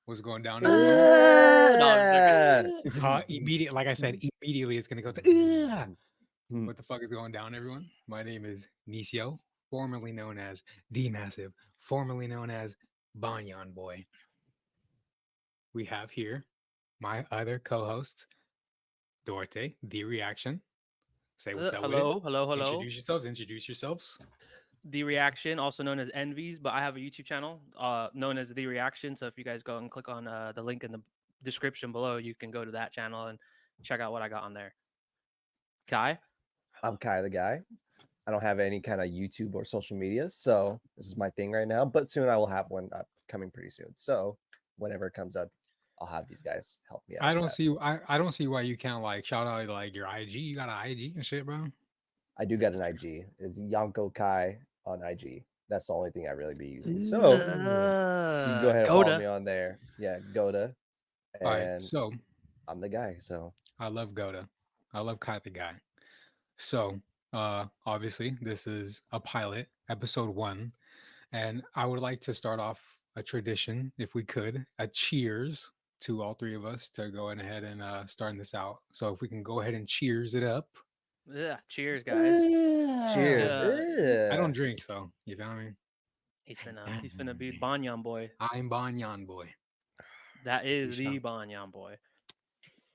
What's going down, everyone? No, I'm Immediate, like I said, immediately it's gonna go to. Hmm. What the fuck is going down, everyone? My name is Nisio, formerly known as D Massive, formerly known as Banyan Boy. We have here my other co-hosts, Dorte, The Reaction. Say what's up with it. hello, hello, hello. Introduce yourselves. Introduce yourselves. The Reaction, also known as Envies, but I have a YouTube channel known as The Reaction. So if you guys go and click on the link in the description below, you can go to that channel and check out what I got on there. Kai? I'm Kai the guy. I don't have any kind of YouTube or social media, so this is my thing right now. But soon I will have one coming pretty soon. So whenever it comes up, I'll have these guys help me out I with don't that. see. I don't see why you can't like shout out like your IG. You got an IG and shit, bro. I do get an IG. It's Yanko Kai on IG. That's the only thing I really be using. So Ooh. you can go ahead and follow Goda. me on there. Yeah, Goda, All right, and so I'm the guy. So I love Goda. I love Kai the guy. So, obviously, this is a pilot, episode 1, and I would like to start off a tradition, if we could, a cheers to all three of us to go ahead and starting this out. So, if we can go ahead and cheers it up. Yeah, cheers, guys. cheers. I don't Ugh. drink, so you feel me? He's finna be Banyan boy. I'm Banyan Boy. That We is the shall. Banyan boy.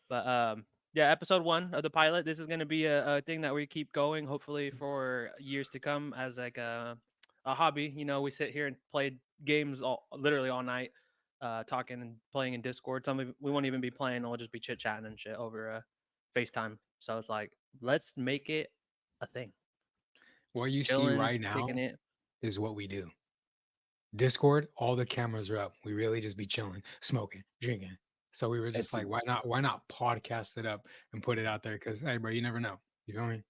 But yeah, episode 1 of the pilot. This is gonna be a thing that we keep going, hopefully for years to come, as like a hobby. You know, we sit here and play games literally all night, talking and playing in Discord. We won't even be playing; we'll just be chit chatting and shit over FaceTime. So it's like, let's make it a thing. What you see Chilling, right kicking now it. is what we do. Discord, all the cameras are up. We really just be chilling, smoking, drinking. So we were just It's like, why not? Why not podcast it up and put it out there? Because hey, bro, you never know. You feel me?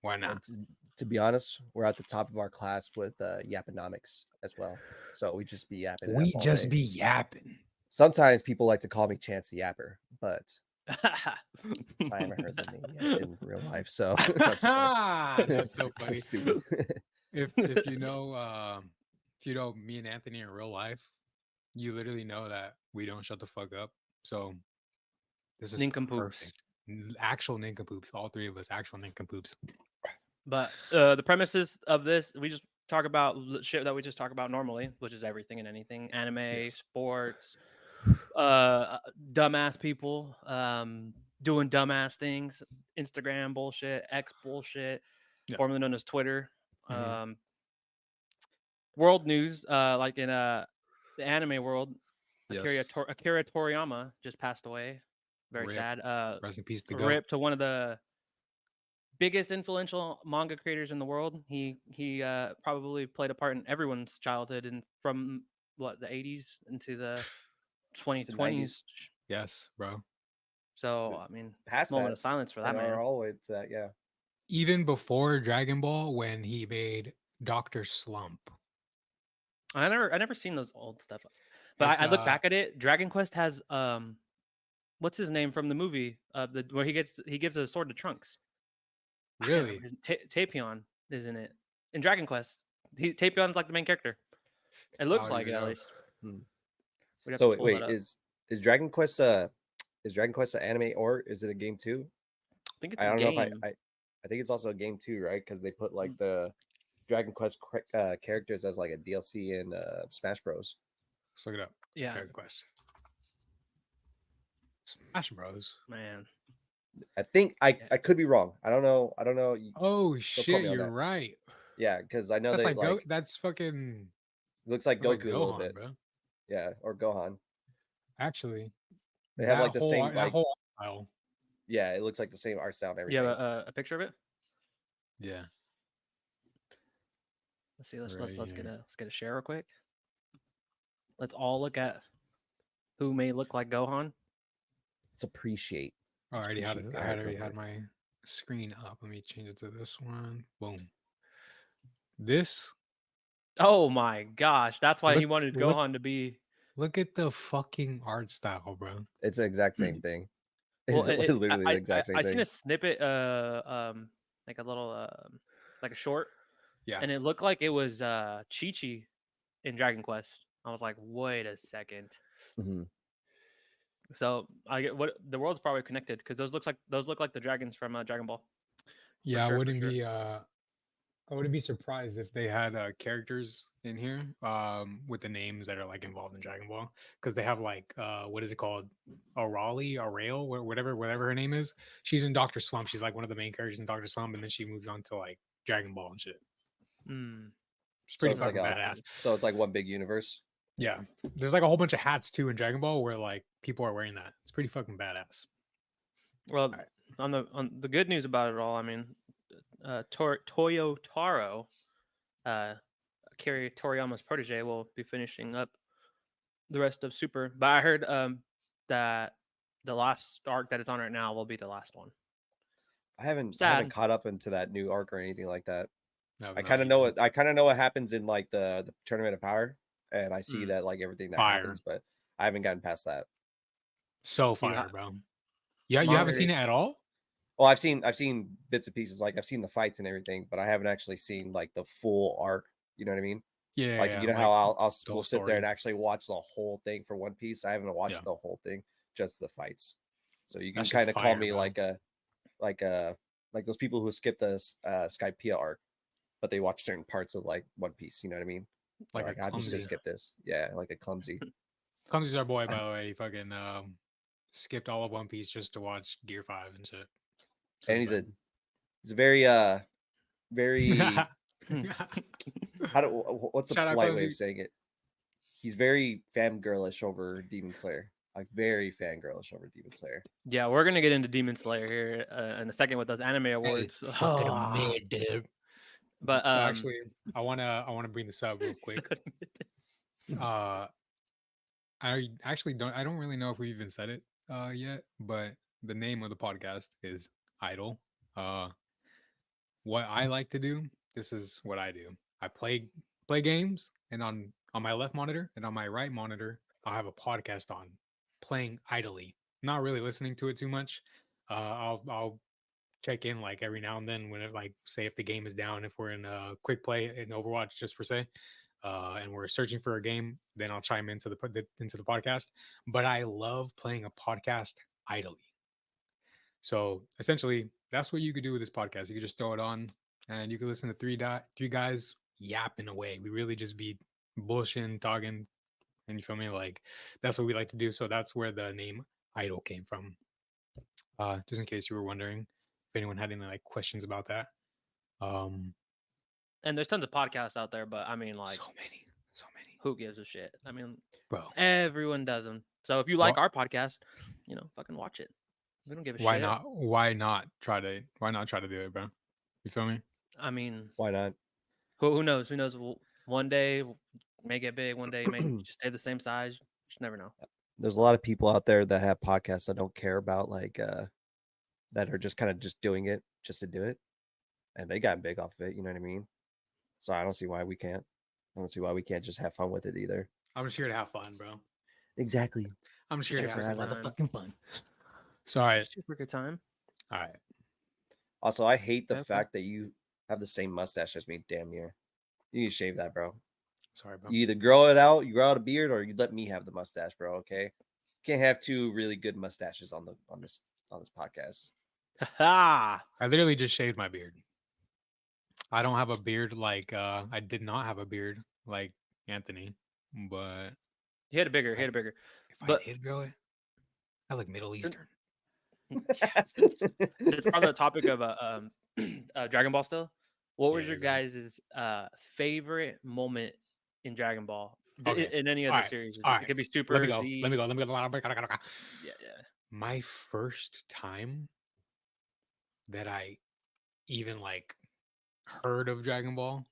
Why not? and to be honest, we're at the top of our class with Yaponomics as well. So we just be yapping it up We all just day. be yapping. Sometimes people like to call me Chance the Yapper, but I haven't heard the name yet in real life. So I'm just That's so playing. funny. Stupid. If you know me and Anthony in real life, you literally know that we don't shut the fuck up. So this is Nincompoops. perfect. Actual nincompoops, all three of us, actual nincompoops. But the premises of this, we just talk about shit that we just talk about normally, which is everything and anything: anime, Yes. sports, dumbass people, doing dumbass things, Instagram bullshit, X bullshit, Yeah. formerly known as Twitter, Mhm. world news, like in the anime world. Yes. Akira Toriyama just passed away. Very Rip. sad. Rest in peace, the goat. Rip to one of the biggest influential manga creators in the world. He probably played a part in everyone's childhood, and from what the 80s into the To 2020s. 90s. Yes, bro. So I mean, Past moment that, of silence for that and are man. all the way to that. Yeah. Even before Dragon Ball, when he made Doctor Slump. I never seen those old stuff, but It's I look back at it. Dragon Quest has what's his name from the movie where he gives a sword to Trunks. I can't remember really. his Tapion is in it in Dragon Quest. Tapion's like the main character. It I looks don't like it even at know. least. Hmm. We'd have to So pull that wait, up. is Dragon Quest is Dragon Quest an anime or is it a game too? I think it's I a don't know if game. I think it's also a game too, right? Because they put like the Dragon Quest characters as like a DLC in Smash Bros. Let's look it up. Yeah, Dragon Quest. Smash Bros. man. I think Yeah. I could be wrong. I don't know. I don't know. Oh Don't quote shit, me on you're that. right. Yeah, because I know That's they like Go. like That's fucking. looks like That's like Goku a little Gohan, bit. bro. Yeah, or Gohan. Actually, They have like the same that like whole style. yeah. It looks like the same art style and You have everything. a picture of it? Yeah, Let's see. Let's right let's let's get here. a share real quick. Let's all look at who may look like Gohan. It's appreciate. I It's already had appreciate it. the I had already artwork. had my screen up. Let me change it to this one. Boom. This Oh my gosh, that's why he look wanted look Gohan to be. look at the fucking art style, bro. It's the exact same thing. Well, It's literally the exact same I seen thing. a snippet, like a little, like a short, Yeah. and it looked like it was Chi Chi in Dragon Quest. I was like, wait a second. Mm-hmm. So I get what the world's probably connected because those look like the dragons from Dragon Ball for Yeah, sure, for sure. I wouldn't be surprised if they had characters in here with the names that are like involved in Dragon Ball because they have like what is it called? Arail, whatever her name is. She's in Doctor Slump. She's like one of the main characters in Doctor Slump, and then she moves on to like Dragon Ball and shit. Mm, She's So pretty it's like fucking a badass. so it's like one big universe. Yeah, there's like a whole bunch of hats too in Dragon Ball where like people are wearing that. It's pretty fucking badass. well, All right. on the good news about it all, I mean, Toyo Taro, uh, Akira Toriyama's protege, will be finishing up the rest of Super. But I heard that the last arc that it's on right now will be the last one. I haven't Sad. caught up into that new arc or anything like that. No, I no, kind of you know don't. what I kind of know what happens in like the tournament of power, and I see Mm. that like everything that Fire. happens, but I haven't gotten past that. So You fire, ha- bro. Yeah, you haven't manga. seen it at all? Well, I've seen bits and pieces, like I've seen the fights and everything, but I haven't actually seen like the full arc. You know what I mean? Yeah, Like yeah, you know how like the we'll whole sit there and story. actually watch the whole thing for One Piece. I haven't Yeah, watched the whole thing, just the fights. So you that can shit's kind of call fire, me bro. like a like those people who skip the Skypiea arc, but they watch certain parts of like One Piece. You know what I mean? They're Like a like, I'm just gonna clumsy. skip this. Yeah, like a clumsy. Clumsy's our boy, by the way. He fucking skipped all of One Piece just to watch Gear 5 and shit. And Super he's a very fan. what's a Shout out polite way of Clumsy. saying it? He's very fangirlish over Demon Slayer. Like very fangirlish over Demon Slayer. Yeah, we're gonna get into Demon Slayer here in a second with those anime Hey, awards. fucking admit, dude. But So actually, I wanna bring this up real so quick. Uh, I don't really know if we even said it yet, but the name of the podcast is Idle. Uh, what I like to do, this is what I do. I play games, and on my left monitor and on my right monitor, I'll have a podcast on, playing idly. Not really listening to it too much. I'll check in like every now and then when it like say if the game is down, if we're in a quick play in Overwatch, just for say, and we're searching for a game, then I'll chime into the podcast. But I love playing a podcast idly. So essentially, that's what you could do with this podcast. You could just throw it on, and you could listen to three guys yapping away. We really just be bullshitting, talking, and you feel me? Like that's what we like to do. So that's where the name Idol came from. Just in case you were wondering, if anyone had any like questions about that. Um, and there's tons of podcasts out there, but I mean, like, so many, who gives a shit? I mean, bro. everyone does them. So if you like What? our podcast, fucking watch it. We don't give a Why shit. not? Why not try to do it, bro? You feel me? I mean, Why not? who knows? Who knows? One day may get big. One day it may just stay the same size. You just never know. There's a lot of people out there that have podcasts that don't care about like that are just kind of just doing it just to do it, and they got big off of it. You know what I mean? So I don't see why we can't. I don't see why we can't just have fun with it either. I'm just here to have fun, bro. Exactly. I'm just here to Just have for some having motherfucking fun. Sorry. Super good time. All right. Also, I hate the Okay. fact that you have the same mustache as me. Damn near. You need to shave that, bro. Sorry, bro. You either grow it out, you grow out a beard, or you let me have the mustache, bro. Okay. Can't have two really good mustaches on this podcast. Ha! I literally just shaved my beard. I don't have a beard like I did not have a beard like Anthony, but He had a bigger. if He had a bigger. if I But did grow it, I look Middle since, Eastern. yeah, since we're on the topic of Dragon Ball still, what was Yeah, your go ahead. guys' favorite moment in Dragon Ball? Okay. In any of All the right. series? All It right. could be Let Super, me go. Z. Let me go. Let me go. Yeah, yeah. My first time that I even like heard of Dragon Ball,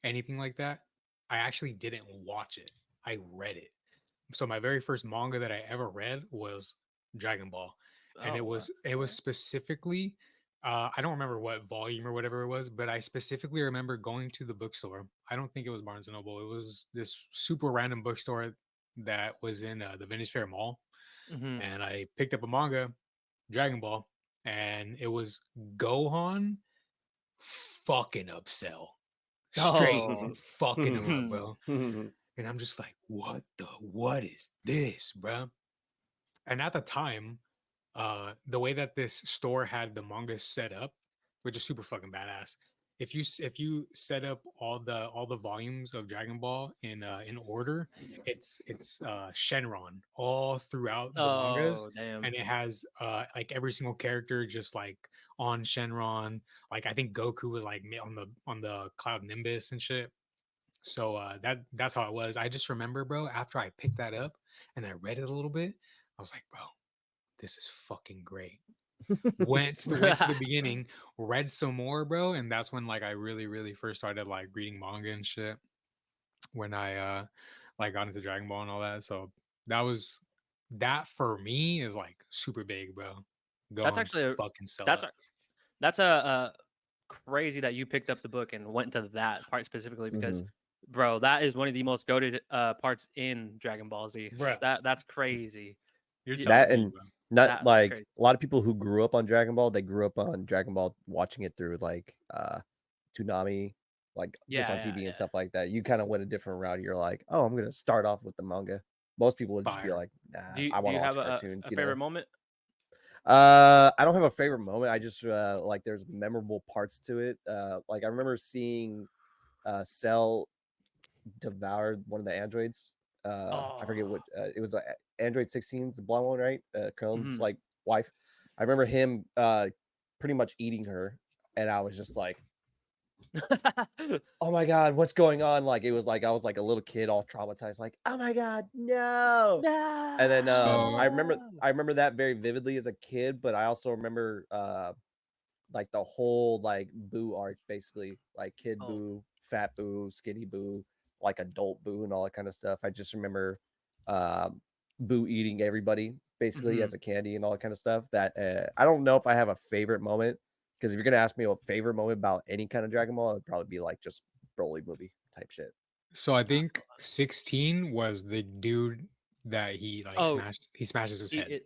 anything like that, I actually didn't watch it. I read it. So my very first manga that I ever read was Dragon Ball, and Oh, it was specifically I don't remember what volume or whatever it was, but I specifically remember going to the bookstore. I don't think it was Barnes and Noble. It was this super random bookstore that was in the Venice Fair Mall, mm-hmm. and I picked up a manga, Dragon Ball, and it was Gohan fucking upsell. Straight Oh. fucking him up, bro. And I'm just like, what is this, bro? and at the time, the way that this store had the manga set up, which is super fucking badass. If you set up all the volumes of Dragon Ball in order, it's Shenron all throughout the mangas, Oh damn. and it has like every single character just like on Shenron. Like I think Goku was like on the Cloud Nimbus and shit. So that's how it was. I just remember, bro, after I picked that up and I read it a little bit, I was like, bro, this is fucking great. Went to the beginning, read some more, bro, and that's when like I really first started like reading manga and shit. When I like got into Dragon Ball and all that. So that was that for me is like super big, bro. Go That's on actually a fucking sell that's up. that's a crazy that you picked up the book and went to that part specifically because, Mhm. bro, that is one of the most goated parts in Dragon Ball Z. Bruh, That's crazy. you're Y- telling That me, and bro. not That's like crazy. a lot of people who grew up on Dragon Ball, they grew up on Dragon Ball watching it through like Toonami, like just Yeah, on yeah, TV and yeah. stuff like that. You kind of went a different route. You're like, oh, I'm gonna start off with the manga. Most people would just be Fire. like, nah, I Do want you to have watch cartoons, a you favorite know. moment? I don't have a favorite moment. I just like there's memorable parts to it. Like I remember seeing Cell devoured one of the androids. I Oh, forget what it was. Android 16's the blonde one, right? Krillin's mhm. like wife. I remember him pretty much eating her, and I was just like, "Oh my god, what's going on?" Like it was like I was like a little kid, all traumatized, like, "Oh my god, no!" And then So No. I remember that very vividly as a kid, but I also remember like the whole like Boo arc, basically, like Kid Oh. Boo, Fat Boo, Skinny Boo, like Adult Boo, and all that kind of stuff. I just remember Boo eating everybody basically Mhm. as a candy and all that kind of stuff. That I don't know if I have a favorite moment because if you're gonna ask me a favorite moment about any kind of Dragon Ball, it would probably be like just Broly movie type shit. I think 16 was the dude that Oh, he smashes his head.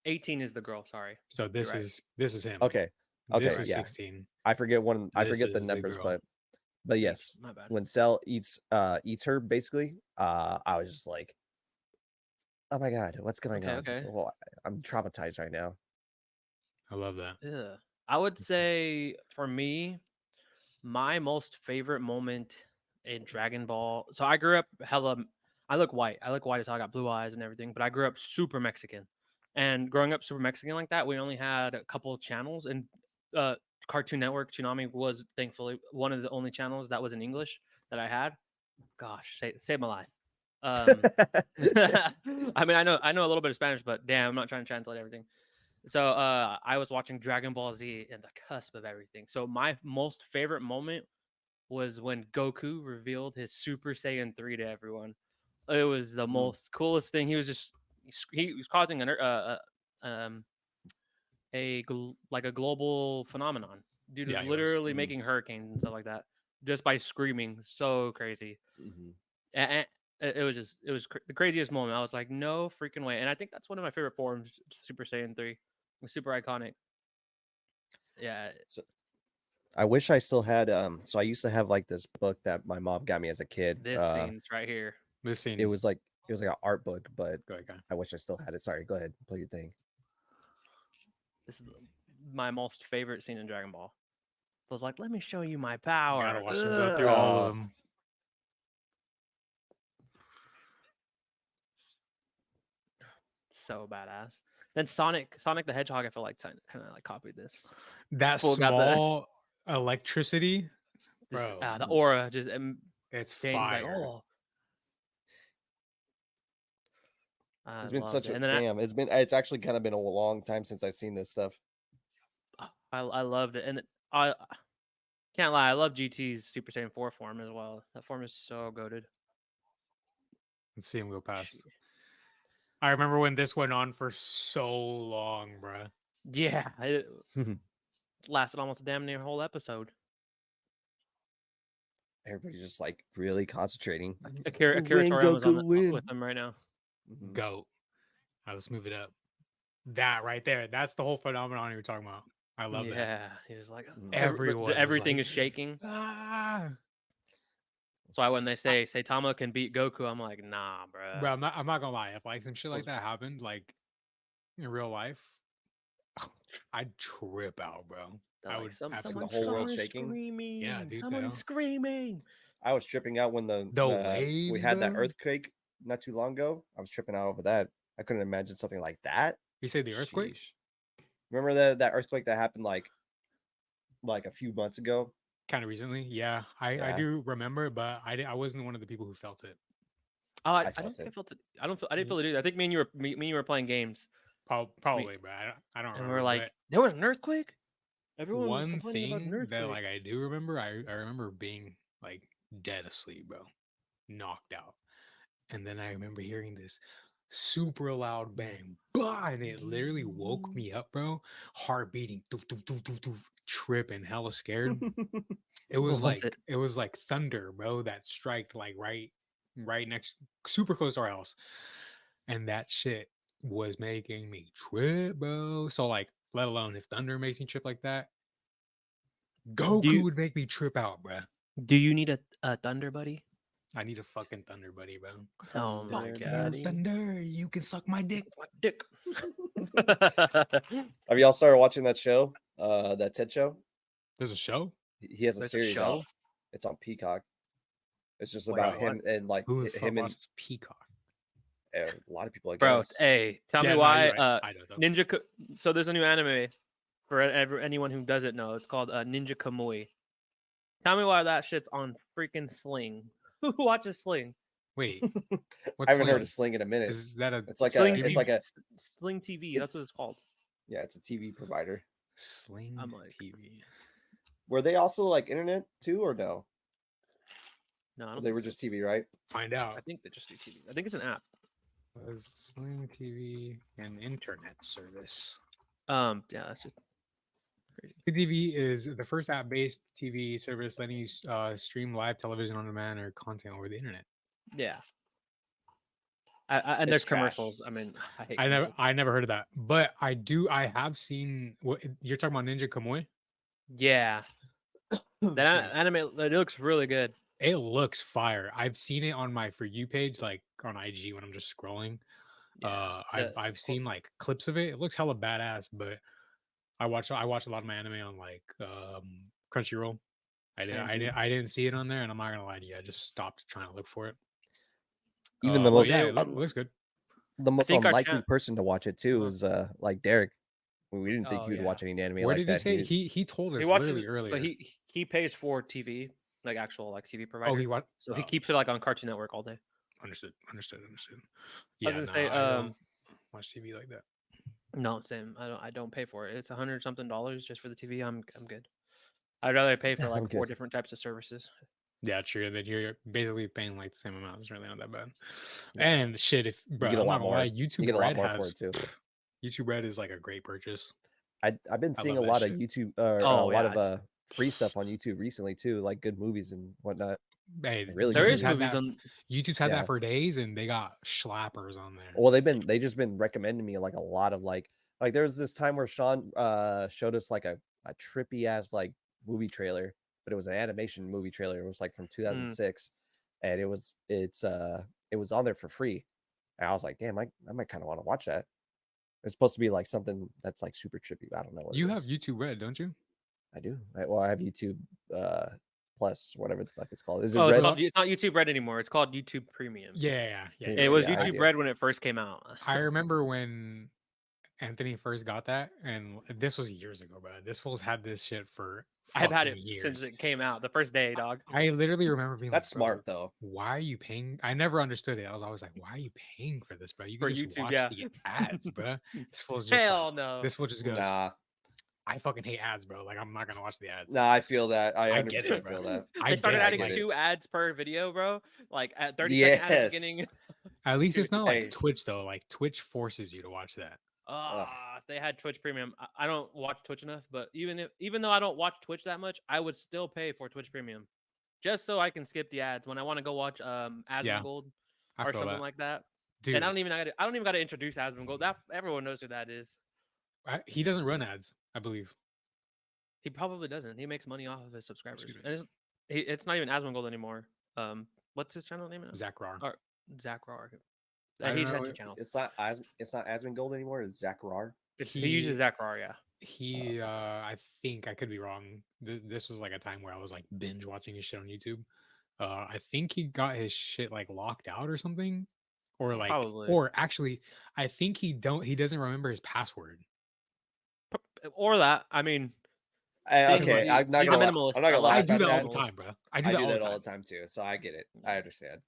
18 is the girl. Sorry, So you're right. this is him. Okay, You're This okay, right. is yeah. 16. I This forget the is the numbers, girl. but 18. yes, My bad. when Cell eats her basically, I was just like, oh my god, what's going Okay. on? Okay. Well, I'm traumatized right now. I love that. Yeah. I would It's- say for me, my most favorite moment in Dragon Ball. So I grew up hella. I look white. I look white as I got blue eyes and everything, but I grew up super Mexican. And growing up super Mexican like that, we only had a couple of channels, and uh, Cartoon Network Toonami was thankfully one of the only channels that was in English that I had. Gosh, saved my life. Um, I mean, I know a little bit of Spanish, but damn, I'm not trying to translate everything. So I was watching Dragon Ball Z in the cusp of everything. So my most favorite moment was when Goku revealed his Super Saiyan 3 to everyone. It was the Mm, most coolest thing. He was just he was causing um like a global phenomenon. Dude yeah, was he was. literally mm, making hurricanes and stuff like that just by screaming. So crazy. mhm. And it was just the craziest moment. I was like, no freaking way. And I think that's one of my favorite forms, Super Saiyan 3. It was super iconic. Yeah. So I wish I still had so I used to have like this book that my mom got me as a kid. This scene's right here. This It scene. was like an art book, but Go ahead, guy. I wish I still had it. Sorry, go ahead, play your thing. This is my most favorite scene in Dragon Ball. I was like, let me show you my Gotta power. watch him go through all of Ugh. them. So badass. Then Sonic the Hedgehog, I feel like kind of like copied this. That Full got the small electricity, this bro. the Mhm. aura just It's changes like, fire. oh, I It's been loved such it. a And then damn. It's actually kind of been a long time since I've seen this stuff. I loved it. And I can't lie, I love GT's Super Saiyan 4 form as well. That form is so goaded. Let's see him go past. I remember when this went on for so long, bruh. Yeah, it lasted almost a damn near whole episode. Everybody's just like really concentrating. Akira Win, Toriyama's on Goku, win. with them right now. Mhm. Goat. All right, let's move it up. That right there. That's the whole phenomenon you're talking about. I love that. Yeah, he was like, Mhm. Everyone was everything like, is shaking. ah. That's why when they say Saitama can beat Goku, I'm like, nah, bruh. Bro, I'm not gonna lie. If like some shit like Those- that happened, like in real life, I'd trip out, bro. They're I like, would the absolutely whole trip world out. shaking. Yeah, screaming, dude, someone is though. screaming. I was tripping out when The we waves, had that bro. earthquake not too long ago. I was tripping out over that. I couldn't imagine something like that. You say the earthquake? Sheesh. Remember that earthquake that happened like a few months ago? Kind of recently. Yeah, I Yeah, do remember, but I wasn't one of the people who felt it. Oh, I I don't felt think I it. felt it. I didn't feel it either. I think me and you were playing games. Probably, but I don't And we're remember. like, But there was an earthquake. Everyone was one complaining about an thing that earthquake. like I do remember, I remember being like dead asleep, bro, knocked out, and then I remember hearing this super loud bang, bah, and it literally woke me up, bro. Heart beating, doof, doof, doof, doof, doof, tripping, hella scared. What was it? It was like thunder, bro, that striked like right next, super close to our house, and that shit was making me trip, bro. So like, let alone if thunder makes me trip like that, Do Goku you would make me trip out, bruh. do you need a thunder buddy? I need a fucking thunder buddy, bro. Oh my Thunder Fuck you, god. Buddy. thunder. You can suck my dick. My dick. Have y'all started watching that show? That TED show? There's a show? He has a There's a series out. show? It's on Peacock. It's just Wait, about Bro, what? him and like who the fuck him and watches Peacock? a lot of people, I Bro, guess. hey, tell Yeah, me no, why you're right. I don't know. so there's a new anime for anyone who doesn't know. It's called Ninja Kamui. Tell me why that shit's on freaking Sling. Who watches Sling? Wait, I what's haven't heard Sling? of Sling in a minute. Is that a It's like Sling, it's like a Sling TV. it- That's what it's called. yeah, it's a TV provider. Sling I'm like, TV? Were they also like internet too, or no? No, I don't They think were so. just TV, right? Find I out. think they just do TV. I think it's an app. Was Sling TV an internet service? Yeah, that's just crazy. TV is the first app-based TV service letting you stream live television on demand or content over the internet. Yeah. And It's there's trash. commercials. I mean, I hate commercials. I never heard of that, but I have seen what you're talking about, Ninja Kamui. Yeah. That Excuse me. anime, it looks really good. It looks fire. I've seen it on my For You page, like on IG when I'm just scrolling. Yeah. I've seen like clips of it. It looks hella badass, but I watch a lot of my anime on like Crunchyroll. Same. I didn't see it on there, and I'm not gonna lie to you. I just stopped trying to look for it. Even the But most yeah, Yeah, it looks good. the most think our unlikely person to watch it too Huh. is like Derek. We didn't think Oh, he would yeah. watch any anime Where like did he that. say was- he told us He watches literally it, earlier? but he pays for TV, like actual like TV provider. Oh, he what? So he Oh, keeps it like on Cartoon Network all day. understood. I was Yeah, gonna no, say, I don't watch TV like that. no, same. I don't pay for it. It's $100 something just for the TV. I'm good. I'd rather pay for I'm like 4 good. different types of services. Yeah, true. And then you're basically paying like the same amount. It's really not that bad. Yeah. And shit, if bro, get a I'm lot not gonna more. lie, You YouTube get a lot Red more for has it too. YouTube Red is like a great purchase. I've been I seeing a love that lot of shit. YouTube or a Oh, lot yeah, of free stuff on YouTube recently too, like good movies and whatnot. Hey, Really There good is YouTube's had movies that. on. YouTube's had Yeah. that for days, and they got schlappers on there. Well, they just been recommending me like a lot of like there was this time where Sean showed us like a trippy ass like movie trailer, but it was an animation movie trailer. It was like from 2006, and it was on there for free. And I was like, damn, I might kind of want to watch that. It's supposed to be like something that's like super trippy. But I don't know what You it have is. YouTube Red, don't you? I do. I have YouTube Plus, whatever the fuck it's called. Is it Oh, Red? it's not YouTube Red anymore. It's called YouTube Premium. Yeah. Premium. It was Yeah, I YouTube do. Red when it first came out. I remember when Anthony first got that, and this was years ago, bro. This fool's had this shit for I've had fucking it years. since it came out, the first day, dog. I literally remember being That's like, bro, smart though. why are you paying? I never understood it. I was always like, why are you paying for this, bro? You For can just YouTube, watch yeah. the ads, bro. This fool's just Hell like, no. this fool just goes, Nah, I fucking hate ads, bro. Like, I'm not gonna watch the ads. I feel that. I I 100% get it, bro. feel that. I They started get it, adding like- 2 ads per video, bro. Like at 30-second ad at the Yes. beginning. At least it's not like Hey. Twitch though. Like Twitch forces you to watch that. If they had Twitch Premium, I don't watch Twitch enough, but even though I don't watch Twitch that much, I would still pay for Twitch Premium, just so I can skip the ads when I want to go watch Asmongold I or feel something that. like that. Dude, And I don't even got to introduce Asmongold. That everyone knows who that is. he doesn't run ads, I believe. He probably doesn't. He makes money off of his subscribers. Excuse me. And it's not even Asmongold anymore. What's his channel name now? Zach Rar. Or Zach Rar. I He don't just had know. two channels. It's not Asmongold anymore. It's Zachar. He uses Akira, yeah. I think I could be wrong. This was like a time where I was like binge watching his shit on YouTube. I think he got his shit like locked out or something, or like, Probably. or actually, I think he doesn't remember his password. Or that. I mean, seeing Okay, he- I'm not he's a gonna minimalist. I'm not gonna I laugh do at that all that. the time, bro. I I do that do all that the all the time. time too, so I get it. I understand.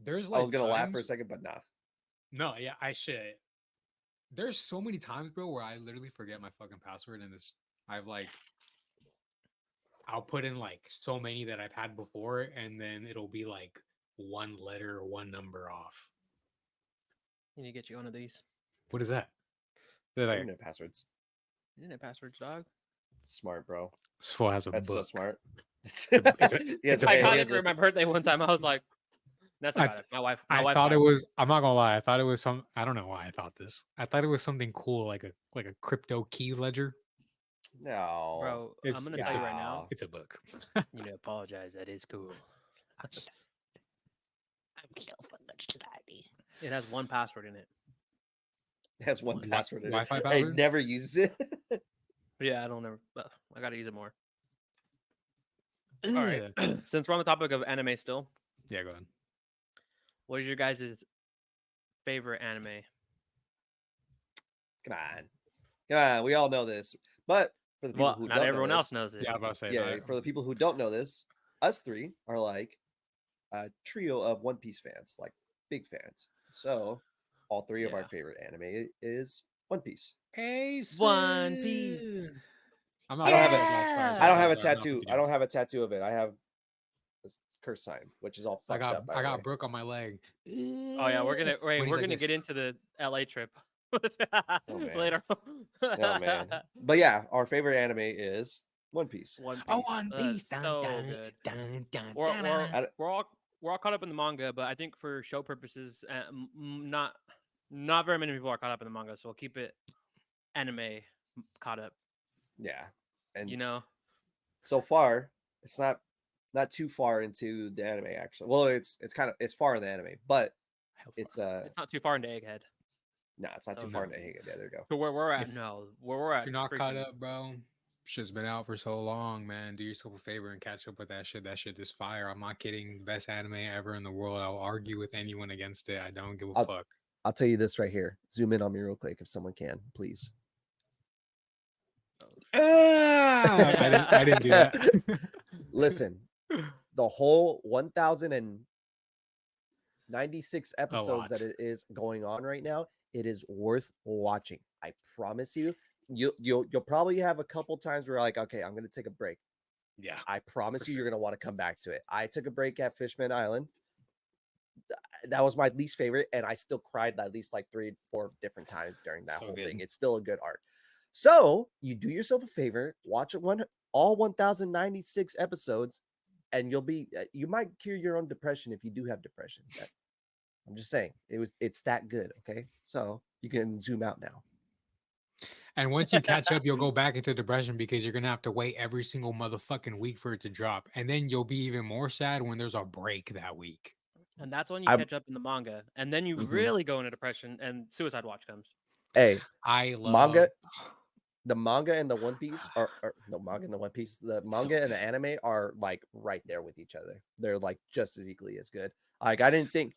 There's I like was gonna laugh for a times. second, but nah. No, yeah, I should. There's so many times, bro, where I literally forget my fucking password, and this I've like I'll put in like so many that I've had before, and then it'll be like one letter or one number off. You need to get you one of these. What is that? They're like, Internet passwords. Internet passwords, dog. Smart, bro. this fool has a That's so book. smart. It's a- Yeah, it's a I book. got he it has for a- my birthday one time. I was like, that's I- about it. My wife I got thought it it. was. I'm not gonna lie. I thought it was some. I don't know why I thought this. I thought it was something cool, like a crypto key ledger. No, Bro, I'm It's gonna it's tell a, you right now. it's a book. You know, apologize. That is cool. I'm so fucking slimy. It has one password in it. It has one Wi- password in it. Wi-Fi It password? never uses it. But yeah, I don't ever. I gotta use it more. All right. Ugh. Since we're on the topic of anime still, Yeah, go ahead. what is your guys' favorite anime? Come on. We all know this, but for the people Well, who not don't everyone know else this, knows it. Yeah, I'm about to say. yeah, for the people who don't know this, us three are like a trio of One Piece fans, like big fans. So all three of our Yeah. favorite anime is One Piece. One Piece. I'm not. I don't have Yeah. I don't have a tattoo. I don't have a tattoo of it. I have this curse sign, which is all I fucked up. By I the got way. Brooke on my leg. Oh yeah, we're gonna When he's like gonna this. get into the LA trip man. later. Oh man. But yeah, our favorite anime is One Piece. One Piece. Oh, One Piece. That's Dun, so dun, good. dun, dun, We're, dun, we're, dun. I- we're all caught up in the manga, but I think for show purposes, not very many people are caught up in the manga, so we'll keep it anime caught up. Yeah, and You know, so far it's not too far into the anime actually. Well, it's far in the anime, but Hell it's fuck. it's not too far into Egghead. no, it's not So too far no. into Higa. Yeah, there you go. So where we're at, If- no, where we're If at. you're not caught freaking- up, bro, shit's been out for so long, man. Do yourself a favor and catch up with that shit. That shit is fire. I'm not kidding. The best anime ever in the world. I'll argue with anyone against it. I don't give a I'll- fuck. I'll tell you this right here. Zoom in on me real quick if someone can, please. I didn't do that. Listen, the whole 1,096 episodes that lot. it is going on right now, it is worth watching. I promise you. You'll probably have a couple times where you're like, okay, I'm gonna take a break. Yeah. I promise For you, sure. you're gonna want to come back to it. I took a break at Fishman Island. That was my least favorite, and I still cried at least like 3-4 different times during that So whole good. thing. It's still a good arc. So you do yourself a favor, watch all 1,096 episodes, and you might cure your own depression if you do have depression. I'm just saying, it's that good. Okay, so you can zoom out now. And once you catch up, you'll go back into depression because you're gonna have to wait every single motherfucking week for it to drop. And then you'll be even more sad when there's a break that week. And that's when you I'm- catch up in the manga, and then you Mhm. really go into depression, and Suicide Watch comes. Hey, I love manga, the manga and the One Piece are the manga and the One Piece. The So manga and the good. anime are like right there with each other. They're like just as equally as good. Like I didn't think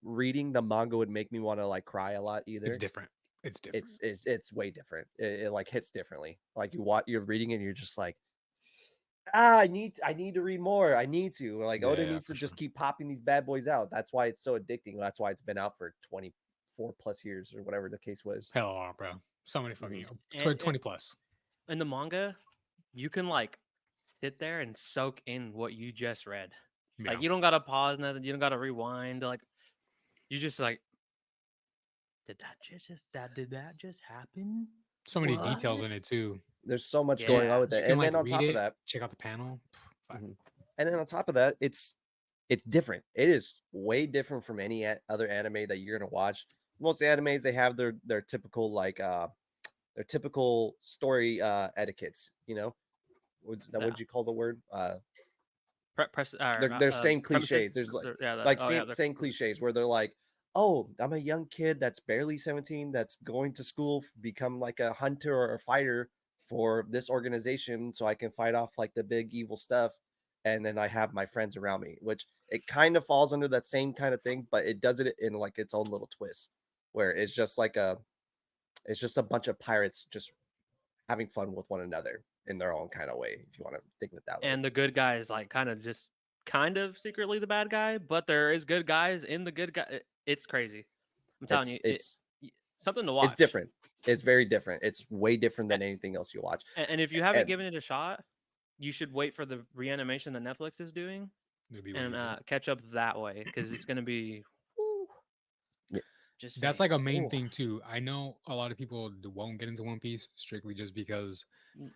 reading the manga would make me want to like cry a lot either. It's different. It's different. It's way different. It like hits differently. Like you're reading it and you're just like, I need to read more. I need to. Like Oda Yeah, needs to for just sure. keep popping these bad boys out. That's why it's so addicting. That's why it's been out for 24 plus years or whatever the case was. Hell, bro. So many fucking And- 20 plus. In the manga, you can like sit there and soak in what you just read. Yeah. Like you don't gotta pause nothing. You don't gotta rewind. Like you just like, did that just happen? So many details in What? it too. There's so much going Yeah. on with You it. can And like then on read top it, of that, check out the panel. Fire. Mhm. and then on top of that, it's different. It is way different from any other anime that you're gonna watch. Most animes they have their typical like their typical story etiquettes. You know, what's that? Yeah. What'd you call the word? Press. They're same premises? cliches. There's like Yeah, like oh, yeah, same cliches where they're like, oh, I'm a young kid that's barely 17 that's going to school, become like a hunter or a fighter for this organization so I can fight off like the big evil stuff. And then I have my friends around me, which it kind of falls under that same kind of thing, but it does it in like its own little twist where it's just a bunch of pirates just having fun with one another in their own kind of way, if you want to think of it that way. And the good guy is like kind of secretly the bad guy, but there is good guys in the good guy. It's crazy. I'm telling you, something to watch. It's different. It's very different. It's way different than anything else you watch. And if you haven't given it a shot, you should wait for the reanimation that Netflix is doing and catch up that way because it's going to be. Yes. Just that's like a main thing too. I know a lot of people won't get into One Piece strictly just because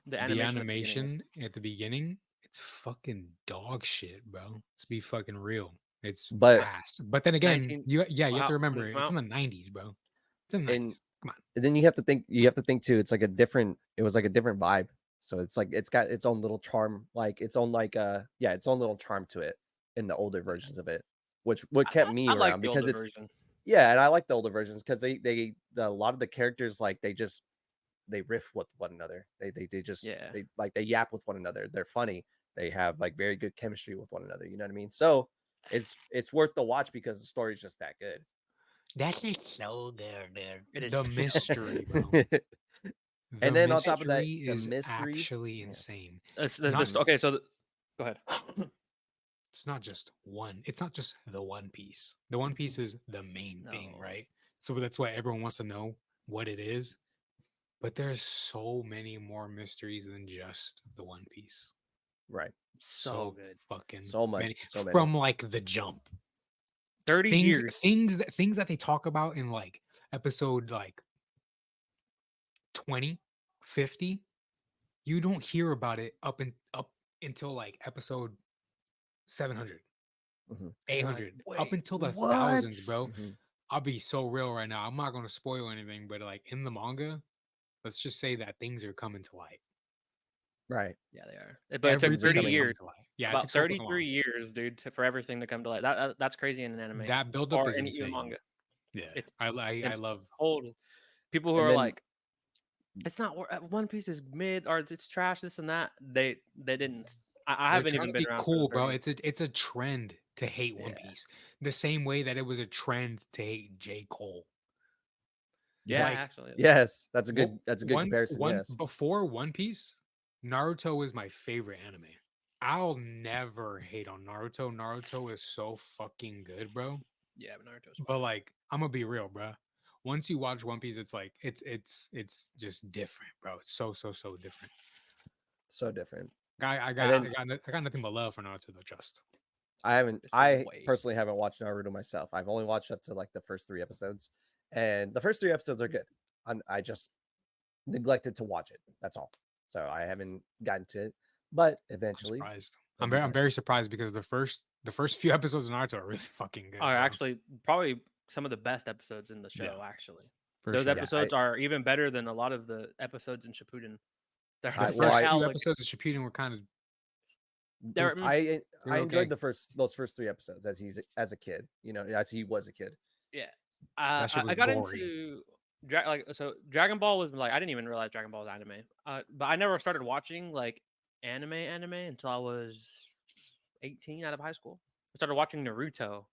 the animation at the beginning, it's fucking dog shit, bro. Let's be fucking real. It's ass. But then again, you have to remember it's in the 90s, bro. It's in the 90s. Come on. And then you have to think too, it was like a different vibe. So it's like it's got its own little charm, like its own its own little charm to it in the older versions of it, which what kept me around like because it's version. Yeah, and I like the older versions because a lot of the characters like they riff with one another. They just they yap with one another. They're funny. They have like very good chemistry with one another. You know what I mean? So it's worth the watch because the story's just that good. That's just so good, dude. It is the mystery, bro. And then on top of that, is actually insane. Okay, so go ahead. It's not just one. It's not just the One Piece. The One Piece is the main thing, right? So that's why everyone wants to know what it is. But there's so many more mysteries than just the One Piece. Right. So good. Fucking so many. From like the jump. 30 years. Things that they talk about in like episode like 20, 50, you don't hear about it up until like episode 700, 800, up until the thousands, bro. I'll be so real right now. I'm not going to spoil anything, but like in the manga, let's just say that things are coming to light. Right. Yeah, they are. But it took 30 years. Yeah, about 33 years, dude, for everything to come to light. That's crazy in an anime. That buildup is in insane. Manga. Yeah, I love old people who are like, it's not One Piece is mid or it's trash, this and that. They didn't. I haven't even been around. Cool, bro. It's a trend to hate One Piece, the same way that it was a trend to hate J. Cole. Yeah, actually. Yes, that's a good comparison. Yes. Before One Piece, Naruto is my favorite anime. I'll never hate on Naruto. Naruto is so fucking good, bro. Yeah, but Naruto's fun. But like, I'm gonna be real, bro. Once you watch One Piece, it's like it's just different, bro. It's so different. So different. I got nothing but love for Naruto though. Just I personally haven't watched Naruto myself. I've only watched up to like the first 3 episodes, and the first 3 episodes are good. I just neglected to watch it. That's all. So I haven't gotten to it, but eventually, I'm very surprised because the first few episodes of Naruto are really fucking good. Are actually probably some of the best episodes in the show. Yeah. Actually, those episodes are even better than a lot of the episodes in Shippuden. The first few episodes of Shippuden were kind of. I enjoyed those first 3 episodes as a kid. You know, as he was a kid. Yeah, I got into Dragon Ball was like I didn't even realize Dragon Ball was anime. But I never started watching like anime until I was 18 out of high school. I started watching Naruto.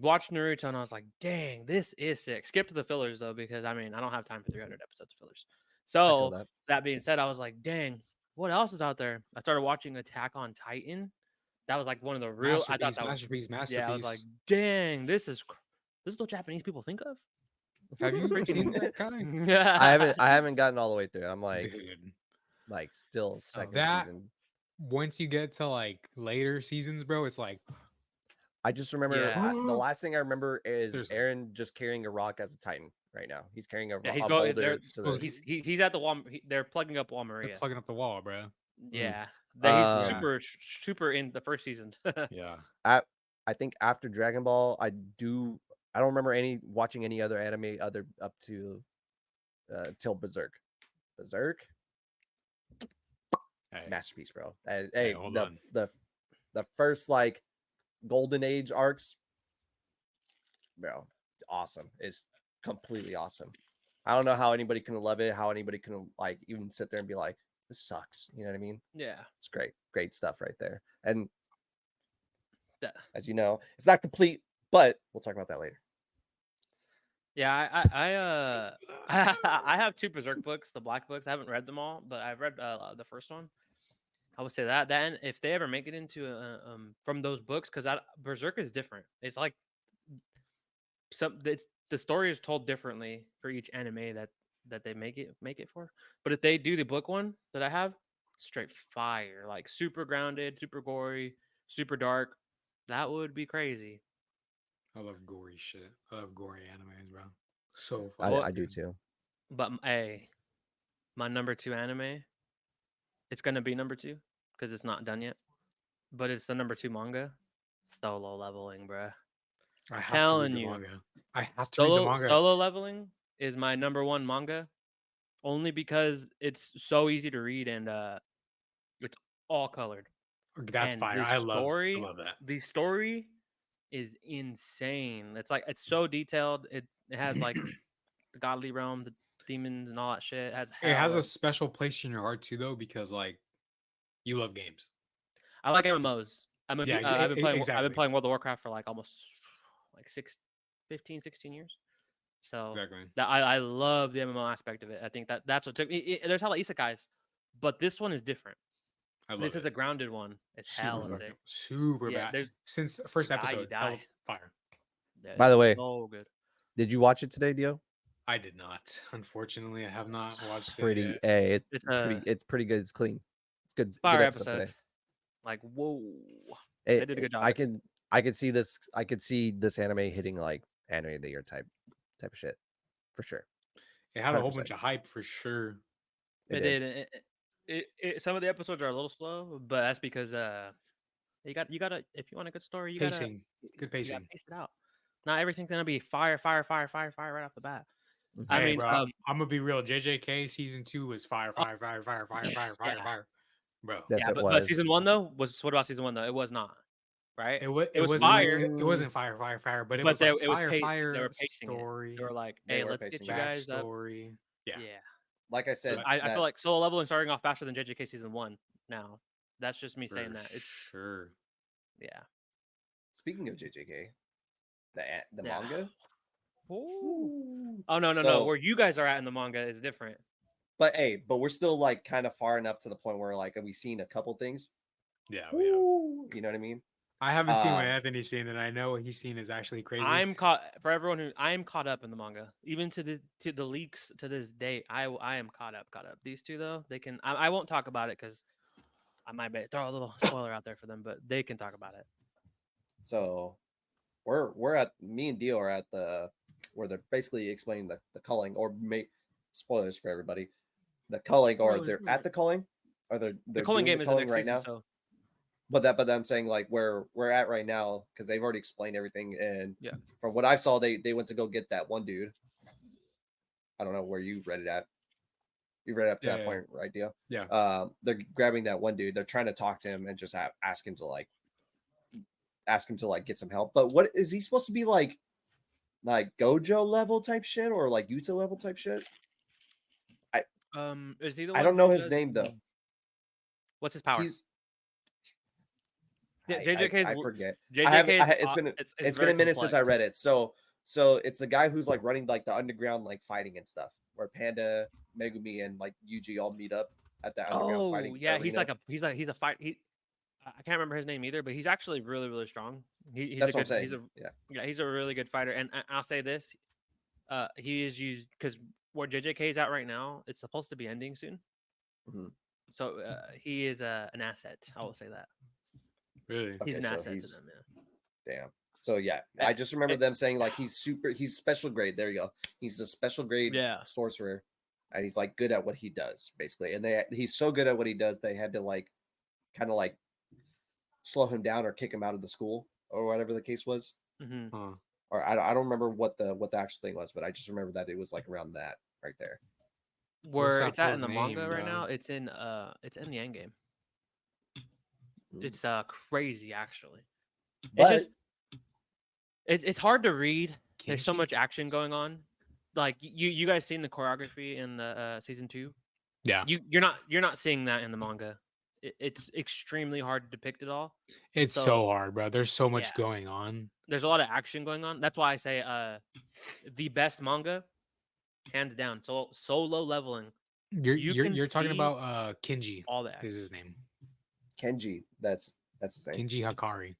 Watched Naruto and I was like, dang, this is sick. Skip to the fillers though, because I mean I don't have time for 300 episodes of fillers. So that being said, I was like, dang, what else is out there? I started watching Attack on Titan. That was like one of the real masterpiece. Yeah, I was like, dang, this is what Japanese people think of. Have you ever seen that guy? I haven't gotten all the way through. I'm like, still second season. Once you get to like later seasons, bro, it's like. I just remember the last thing I remember is Aaron just carrying a rock as a Titan right now. He's carrying a boulder. He's at the wall. They're plugging up Wall Maria. They're plugging up the wall, bro. Yeah, he's super in the first season. Yeah. I think after Dragon Ball, I don't remember watching any other anime up to till Berserk. Masterpiece, bro. Hey, the first like Golden Age arcs, bro, awesome. It's completely awesome. I don't know how anybody can love it, how anybody can like even sit there and be like, this sucks. You know what I mean? Yeah. It's great stuff right there. And That- as you know, it's not complete, but we'll talk about that later. Yeah, I have two Berserk books, the black books. I haven't read them all, but I've read the first one. I would say that. Then if they ever make it into from those books, because Berserk is different. It's like the story is told differently for each anime that they make it for. But if they do the book one that I have, straight fire, like super grounded, super gory, super dark, that would be crazy. I love gory shit. I love gory animes, bro. So Well, fucking I do good. too. But hey, my number two anime, it's gonna be number two because it's not done yet. But it's the number two manga, Solo Leveling, bruh. I have to read Telling the you, manga. I have to read the manga. Solo Leveling is my number one manga, only because it's so easy to read and it's all colored. That's And fire. I love that. the story is insane. It's so detailed. It has like the godly realm, the demons, and all that shit. It has It has a hell. special place in your heart too, though, because like you love games. I like MMOs. Yeah, I've been exactly, playing World of Warcraft for like almost like 15, 16 years. So exactly. that I love the MMO aspect of it. I think that's what took me. There's hella isekais, but this one is different. I love This is it. a grounded one. It's Super hella Mhm. fucking sick. super Yeah, bad. there's Since first you die, you episode, hell of die. fire. Yeah, By the it's way, so good. did you watch it today, Dio? I did not. Unfortunately, I have not It's watched it pretty. yet. Hey, It's it's pretty good. It's clean. It's good. a fire Good episode episode. today. Like whoa, they did a good job. I could see this. I could see this anime hitting like anime of the year type of shit for sure. It had a whole 100%. bunch of hype for sure. It did. Some of the episodes are a little slow, but that's because you gotta if you want a good story, Pacing, good you gotta pacing. pace it out. Not everything's gonna be fire, fire, fire, fire, fire right off the bat. Mhm. I Hey, mean, bro, I'm gonna be real. JJK season 2 was fire, oh, fire, fire, fire, fire, fire, fire, yeah, fire, bro. Yes, yeah, it but was. season one though was what about season one though? It was not right. It It was wasn't fire, it wasn't fire, fire, fire, but it but was like it was fire, paced. They fire were pacing it. They were story, like, They "Hey, were let's get pacing you it. guys up." backstory. Yeah. Yeah, Like I So said, I feel like Solo Leveling starting off faster than JJK season one. Now, that's just me for saying that. It's sure. yeah, speaking of JJK, the yeah. manga. Ooh. Oh no. So, Where you guys are at in the manga is different. but we're still like kind of far enough to the point where like have we seen a couple things? Yeah, we have. You know what I mean? I haven't seen what Um, Anthony's seen, and I know what he's seen is actually crazy. I'm caught for everyone who I'm caught up in the manga, even to the leaks to this date. I am caught up. These two though, they can. I won't talk about it because I might throw a little spoiler out there for them, but they can talk about it. So we're at me and Dio are at the where they're basically explaining the culling or make spoilers for everybody. The culling or they're at the culling or The they're Culling doing game the is the culling next right season, now. so But I'm saying like where we're at right now because they've already explained everything and yeah. from what I saw they went to go get that one dude. I don't know where you read it at. You read it up to that point, right, Dio? Yeah. They're grabbing that one dude. They're trying to talk to him and just ask him to get some help. But what is he supposed to be like Gojo level type shit or like Yuta level type shit? Is he the I one? don't know who his does name though. the- What's his power? He's Yeah, JJK's I forget. JJK. It's been a minute since I read it. So it's the guy who's like running like the underground like fighting and stuff, where Panda, Megumi, and like Yuji all meet up at that underground Oh fighting. yeah, he's arena. a fight. I can't remember his name either, but he's actually really really strong. He's That's a what I'm good. saying. Yeah. He's a really good fighter. And I'll say this, he is used because where JJK is at right now, it's supposed to be ending soon. Mhm. So he is an asset. I will say that Really? he's Okay, an so asset to he's them. Yeah. damn. So yeah, I just remember them saying like he's special grade. There you go. He's a special grade Yeah. sorcerer, and he's like good at what he does basically. And he's so good at what he does, they had to like kind of like slow him down or kick him out of the school or whatever the case was. Mm-hmm. Huh. Or I don't remember what the actual thing was, but I just remember that it was like around that right there. Where that it's at fool's in the manga name, right dog? now, it's in the end game. Mm. It's crazy actually. But It's just it's hard to read There's so Kimchi? much action going on. Like you guys seen the choreography in the season 2? Yeah, You're not seeing that in the manga. It's extremely hard to depict it all. it's so So hard, bro. There's so yeah, much going on. there's a lot of action going on. That's why I say the best manga, hands down. So solo leveling, You're you you're can you're talking see about Kinji all the is action. his name. Kenji, that's his name. Kinji Hakari.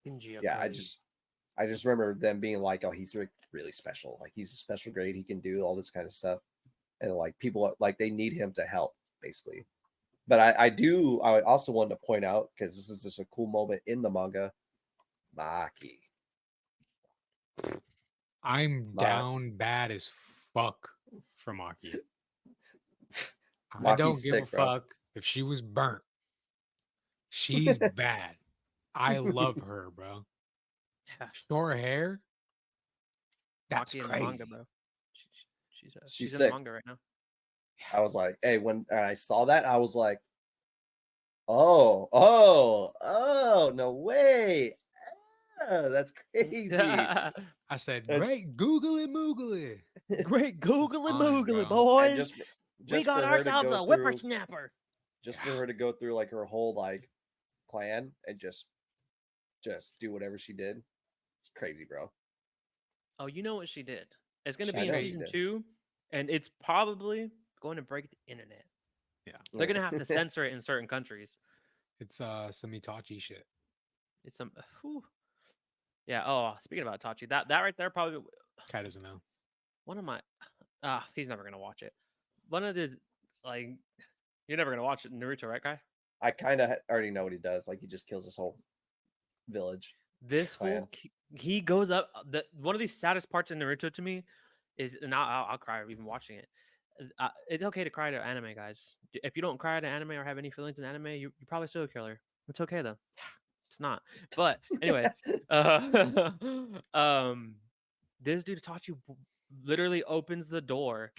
Yeah, I just remember them being like, oh, he's really special. Like he's a special grade. He can do all this kind of stuff, and like people like they need him to help basically. But I also wanted to point out because this is just a cool moment in the manga. Maki, I'm Ma- down bad as fuck for Maki. I Maki's don't give a sick, bro. fuck if she was burnt. She's bad. I love her, bro. Yeah, Short hair. That's Maki in the manga, crazy. bro. She's She's in the sick. manga right now. I was like, hey, when I saw that, I was like, oh, no way. Ah, that's crazy. I said, That's- great, Google it, Moogle it. Great googly Fine, moogly, bro. And boys. We just got for her to ourselves go a through, whippersnapper. just for her to go through like her whole like clan and just do whatever she did. It's crazy, bro. Oh, you know what she did? It's going to She's be in crazy. season 2, and it's probably going to break the internet. Yeah. They're going to have to censor it in certain countries. It's some Itachi shit. It's some. Whew. Yeah. Oh, speaking about Tachi, that right there probably Kai doesn't know. one of my. He's never gonna watch it. One of the like, you're never gonna watch it, Naruto, right, guy? I kind of already know what he does. Like he just kills this whole village. This Clan. fool, he goes up. One of the saddest parts in Naruto to me is, and I'll cry even watching it. It's okay to cry to anime, guys. If you don't cry to anime or have any feelings in anime, you're probably still a killer. It's okay though. It's not. But anyway, this dude Itachi literally opens the door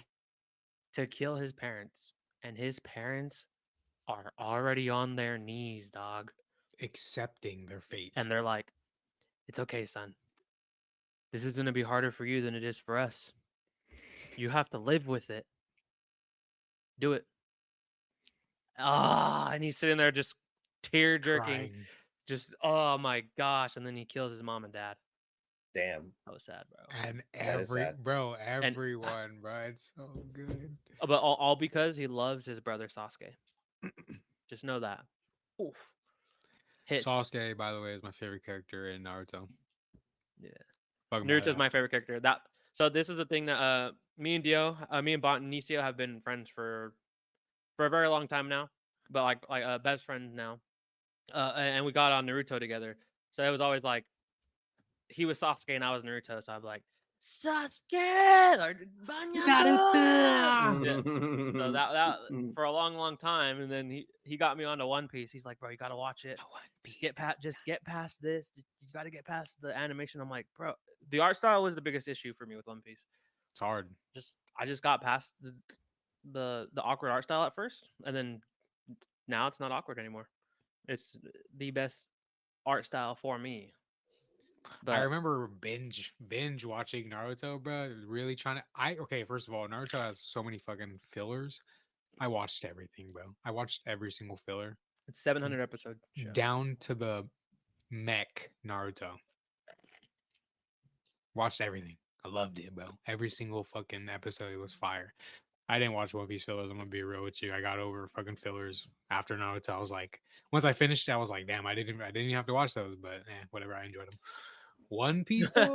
to kill his parents, and his parents are already on their knees, dog. Accepting their fate. And they're like, "It's okay, son. This is going to be harder for you than it is for us. You have to live with it. Do it." And he's sitting there just tear jerking, Crying. just oh my gosh, and then he kills his mom and dad. Damn. That was sad, bro. And That is sad. everyone, bro, it's so good. But all because he loves his brother Sasuke. Just know that. Oof. Hits. Sasuke, by the way, is my favorite character in Naruto. Yeah. Fucking Naruto's badass. my favorite character. So this is the thing that me and Bonicio have been friends for a very long time now, but like best friends now. And we got on Naruto together. So it was always like he was Sasuke and I was Naruto. So I'm like, Sasuke or Banyaku! Yeah. So that for a long time, and then he got me onto One Piece. He's like, bro, you gotta watch it. Just get past this. You gotta get past the animation. I'm like, bro, the art style was the biggest issue for me with One Piece. It's hard. I just got past the awkward art style at first, and then now it's not awkward anymore. It's the best art style for me. I remember binge watching Naruto, bro. Really trying to. Okay. First of all, Naruto has so many fucking fillers. I watched everything, bro. I watched every single filler It's 700 episode show. down to the mech Naruto. Watched everything. I loved it, bro. Every single fucking episode was fire. I didn't watch One Piece fillers. I'm gonna be real with you. I got over fucking fillers after Naruto. I was like, once I finished, I was like, damn, I didn't even have to watch those, but whatever. I enjoyed them. One Piece though,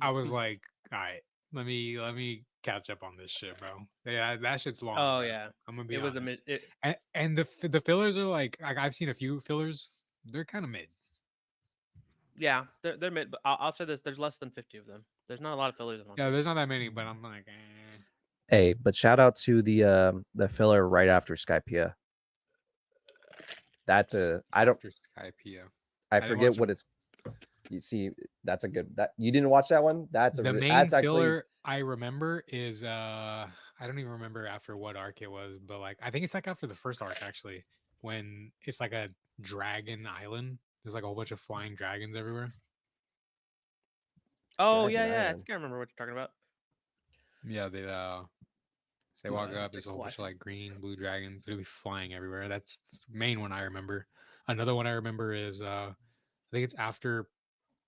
I was like, all right, let me catch up on this shit, bro. Yeah, that shit's long. Oh bro. yeah, I'm gonna be it was honest. and the fillers are like I've seen a few fillers. They're kind of mid. yeah, they're mid. But I'll say this: there's less than 50 of them. There's not a lot of fillers in One Yeah, Piece. there's not that many, but I'm like, Hey, but shout out to the filler right after Skypiea. That's I don't after Skypiea. I didn't forget watch what it's. You see, that's a good. That you didn't watch that one. That's The main that's actually filler I remember is I don't even remember after what arc it was, but like I think it's like after the first arc actually, when it's like a dragon island. There's like a whole bunch of flying dragons everywhere. Oh Dragon yeah, I Island. think I remember what you're talking about. Yeah, they walk up. There's Takes a a whole bunch of while. like green, blue dragons, literally flying everywhere. That's the main one I remember. Another one I remember is I think it's after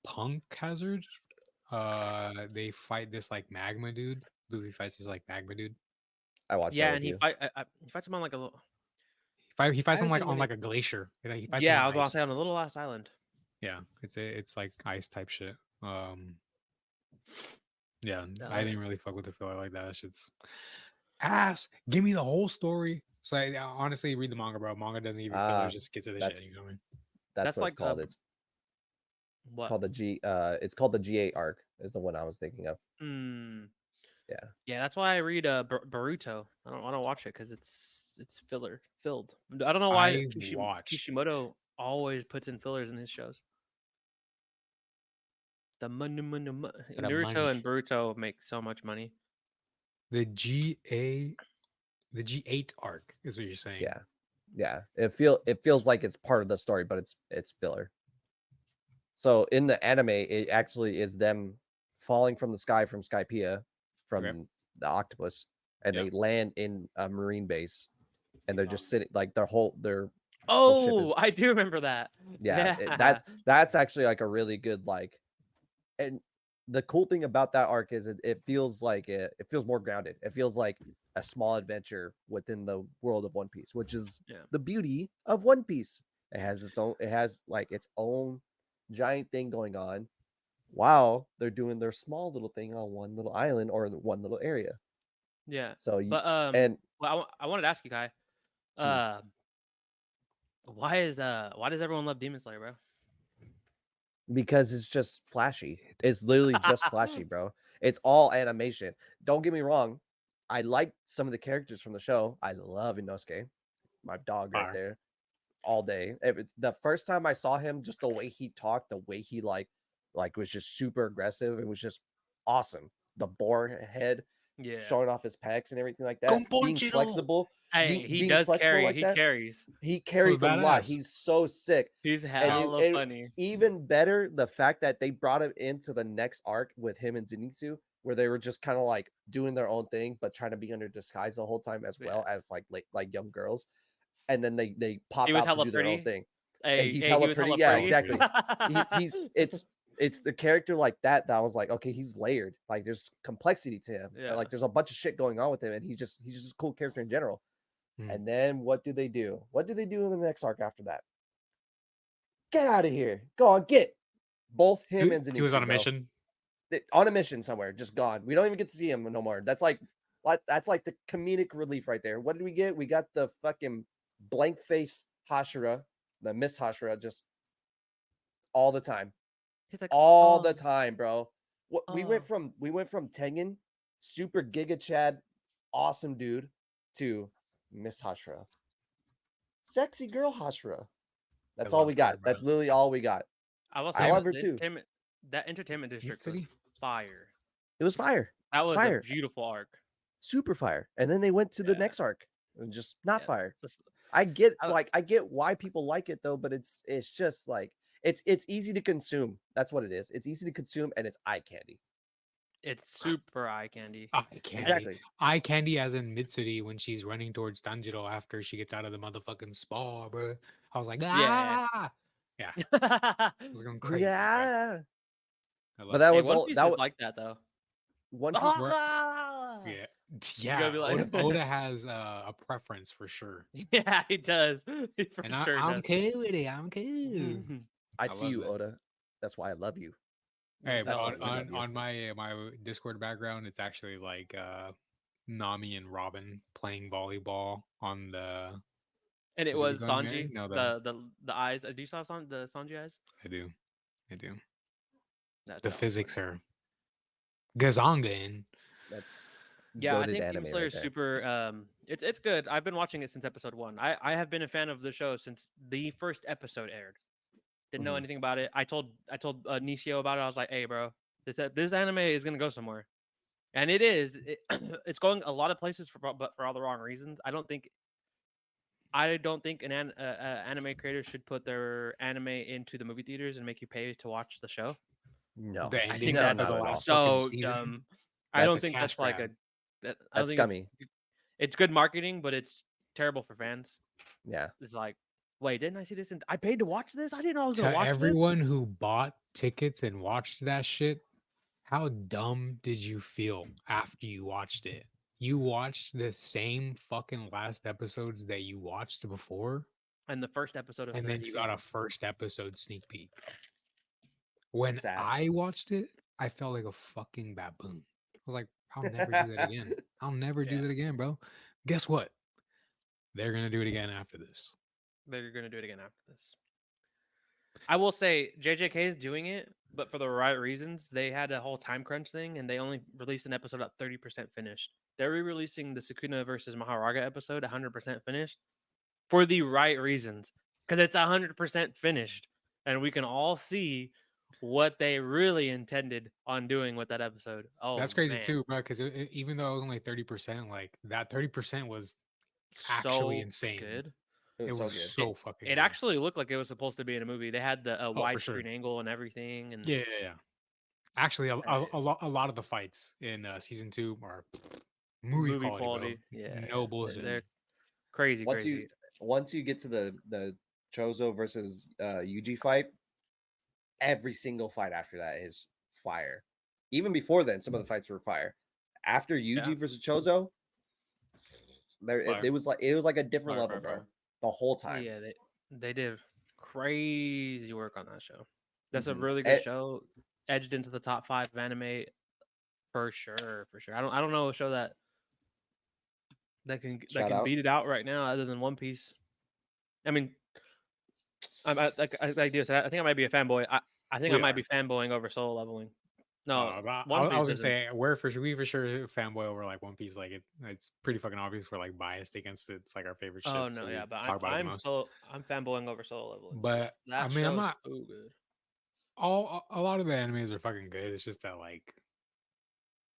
Punk Hazard. They fight this like magma dude. Luffy fights this like magma dude. I watched that Yeah, with and he you. he fights him on like a little. He I fights him haven't like seen on many. like a glacier. He fights him Yeah, on I was about to ice. say on a little ass island. Yeah, it's like ice type shit. Yeah, I Uh, didn't really fuck with the filler like that. That shit's ass. Give me the whole story. So I honestly read the manga, bro. Manga doesn't give you fillers. Ah, Just get to the that's shit. You know what I mean? that's that's what it's like called. It's what? called the it's called the G8 arc is the one I was thinking of. Mm, Yeah. yeah, that's why I read Boruto. I don't watch it because it's filled. I don't know why I watched it. Kishimoto always puts in fillers in his shows. The For the money. Naruto and Boruto make so much money. The G8 arc is what you're saying. Yeah. Yeah. It feels like it's part of the story, but it's filler. So in the anime, it actually is them falling from the sky from Skypiea, from Okay. the octopus, and Yep. they land in a marine base, and they're just sitting like their whole ship is Oh, I do remember that. yeah. Yeah. That's actually like a really good like, and the cool thing about that arc is it feels like it feels more grounded. It feels like a small adventure within the world of One Piece, which is Yeah. the beauty of One Piece. It has like its own giant thing going on while they're doing their small little thing on one little island or in one little area. Yeah. So you But and well, I wanted to ask you, Kai. hmm, Uh, why does everyone love Demon Slayer, bro? because it's just flashy. It's literally just flashy, bro. It's all animation. Don't get me wrong. I like some of the characters from the show. I love Inosuke, my dog right Fire. there, all day. The first time I saw him, just the way he talked, the way he like was just super aggressive. It was just awesome. The boar head Yeah. showing off his pecs and everything like that. Being Gonponchiro! flexible, Hey, he being does flexible carry. like He that. carries. He That was carries a lot. badass. He's so sick. He's And hella it funny. even better the fact that they brought him into the next arc with him and Zenitsu, where they were just kind of like doing their own thing, but trying to be under disguise the whole time, as Yeah. well as like young girls. And then they He pop was out to hella do their own pretty. thing. And Hey, he's he hella was pretty. hella Yeah, Hella pretty. exactly. pretty. It's the character like that I was like, okay, he's layered. Like there's complexity to him. And Yeah. like there's a bunch of shit going on with him, and he's just a cool character in general. Hmm. And then what do they do? What do they do in the next arc after that? Get out of here. Go on, get both him and He was on Zenitsu, a bro. mission. On a mission somewhere, just gone. We don't even get to see him no more. That's like the comedic relief right there. What did we get? We got the fucking blank face Hashira, the Miss Hashira, just all the time. He's like, All oh, the time, bro. What we oh. went from Tengen, super Giga Chad, awesome dude, to Miss Hashira. Sexy girl Hashira. I That's all we loved her, got. bro. That's literally all we got. I will I say Same. love her the too. entertainment Mid district was City. fire. It was fire. That was a Fire. beautiful arc. Super fire. And then they went to the Yeah. next arc. And just not Yeah. fire. This- I get I- I get why people like it though, but it's just like it's easy to consume. That's what it is. It's easy to consume and it's eye candy. It's super eye candy. Eye candy. Exactly. Eye candy as in Mid City when she's running towards Tanjiro after she gets out of the motherfucking spa, bro. I was like, Yeah. ah. Yeah. I was going crazy, bro. Yeah. I But love that it. Hey, was One all Piece that is was like that though. One Piece. Where- Ah! Yeah. You gotta Yeah. be like- Oda has a preference for sure. Yeah, he does. He for And sure I'm does. cool with it. I'm cool. I I see love you, that. Oda. That's why I love you. Hey, That's but why we love you. on my Discord background, it's actually like Nami and Robin playing volleyball on the. And it Is it was Going Merry? Sanji. No, The eyes. Do you saw the Sanji eyes? I do. That's The hella physics funny. are gazongan. That's Yeah, I goated think anime Demon Slayer right is there. super. It's good. I've been watching it since episode 1. I have been a fan of the show since the first episode aired. Didn't know Mhm. anything about it. I told Nisio about it. I was like, hey, bro, this anime is gonna go somewhere, and it is. It's going a lot of places but for all the wrong reasons. I don't think an anime creator should put their anime into the movie theaters and make you pay to watch the show. No, The I ending think no, for that's the not at last all. fucking so season. dumb. I That's don't a think cash that's like grab. I don't That's think scummy. it's good marketing, but it's terrible for fans. Yeah. It's like, wait, didn't I see this? I paid to watch this. I didn't know I was gonna To watch this. everyone who bought tickets and watched that shit, how dumb did you feel after you watched it? You watched the same fucking last episodes that you watched before, And the first episode of and the then next you got season. a first episode sneak peek. When Sad. I watched it, I felt like a fucking baboon. I was like, I'll never do that again. I'll never do Yeah. that again, bro. Guess what? They're gonna do it again after this. They're gonna do it again after this. I will say JJK is doing it, but for the right reasons. They had a whole time crunch thing, and they only released an episode at 30% finished. They're re-releasing the Sukuna versus Maharaga episode 100% finished for the right reasons, because it's 100% finished, and we can all see what they really intended on doing with that episode. Oh That's crazy man, too, bro. Because even though it was only 30%, like that 30% was actually so insane. good. It It was so was good. so fucking It good. actually looked like it was supposed to be in a movie. They had the Oh, for sure. widescreen angle and everything, and Yeah. Actually, uh, a lot of the fights in season 2 are movie movie quality, bro. quality. Yeah, No bullshit. they're crazy, Once you crazy. once you get to the Chozo versus Yuji fight, every single fight after that is fire. Even before then, some of the fights were fire. After Yuji Yeah. versus Chozo, there Fire. it was like a different Fire, level, fire, bro. fire. The whole time. Yeah, they did crazy work on that show. That's a Mhm. really good show. Edged into the top 5 of anime for sure, for sure. I don't know a show that Shout can out. beat it out right now other than One Piece. I mean, like you said, I think I might be a fanboy. I think I We might are. be fanboying over Solo Leveling. No, But One I Piece was gonna doesn't. say we for sure fanboy over like One Piece. Like it's pretty fucking obvious we're like biased against it. It's like our favorite shit, Oh so no, we yeah, but talk about it the most. I'm fanboying over Solo Leveling. But I That mean, I'm show's not so good. all a lot of the animes are fucking good. It's just that like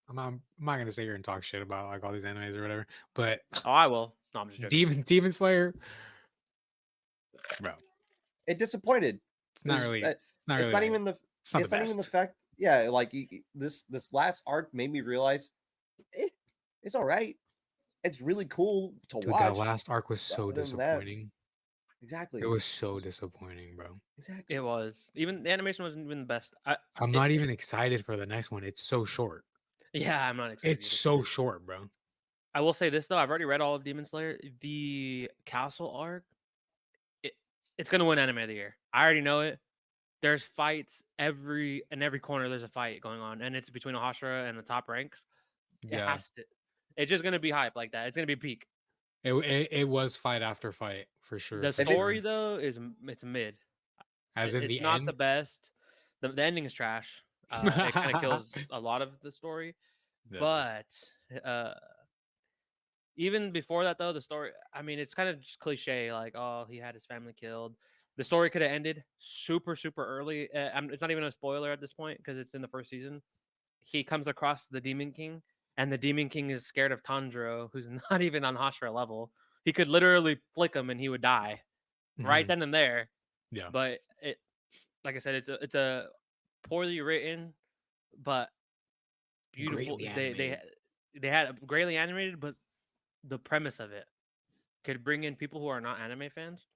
I'm not gonna sit here and talk shit about like all these animes or whatever. But Oh, I will. No, I'm just joking. Demon Slayer, bro, It disappointed. it's not really it's not It's really not that even good. the It's not it's the not even the best. fact. Yeah, like this last arc made me realize it's all right. It's really cool to Dude, that watch. last arc was But so other than that, disappointing. exactly. It was so disappointing, bro. Exactly. It was. Even the animation wasn't even the best. I'm not even excited for the next one. It's so short. Yeah, I'm not excited It's either. so short, bro. I will say this though, I've already read all of Demon Slayer. The castle arc, it, it's gonna win anime of the year. I already know it. There's fights in every corner. There's a fight going on, and it's between Hashira and the top ranks. It Yeah. has to. It's just gonna be hype like that. It's gonna be peak. It was fight after fight for sure. The for story sure. though it's mid. As in It's the not the end. best. The ending is trash. It kind of kills a lot of the story. That But uh, even before that, though, the story, I mean, it's kind of just cliche, like, oh, he had his family killed. The story could have ended super, super early. It's not even a spoiler at this point because it's in the first season. He comes across the Demon King, and the Demon King is scared of Tanjiro, who's not even on Hashira level. He could literally flick him and he would die right Mhm. then and there. Yeah. But like I said, it's a poorly written but beautiful. Greatly animated. They had a greatly animated, but the premise of it could bring in people who are not anime fans.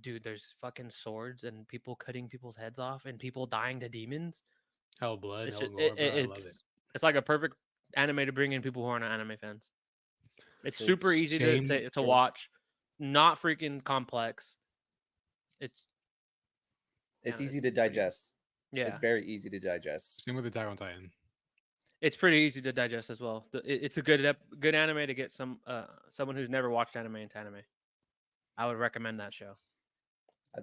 Dude, there's fucking swords and people cutting people's heads off and people dying to demons. Hell blood, It's hell just, gore, bro. I love it. it's like a perfect anime to bring in people who are not anime fans. It's True. super easy Same. to True. watch, not freaking complex. It's Easy to it's pretty- digest. Yeah, It's very easy to digest. Same with Attack on Titan. it's pretty easy to digest as well. It's a good anime to get someone who's never watched anime into anime. I would recommend that show. I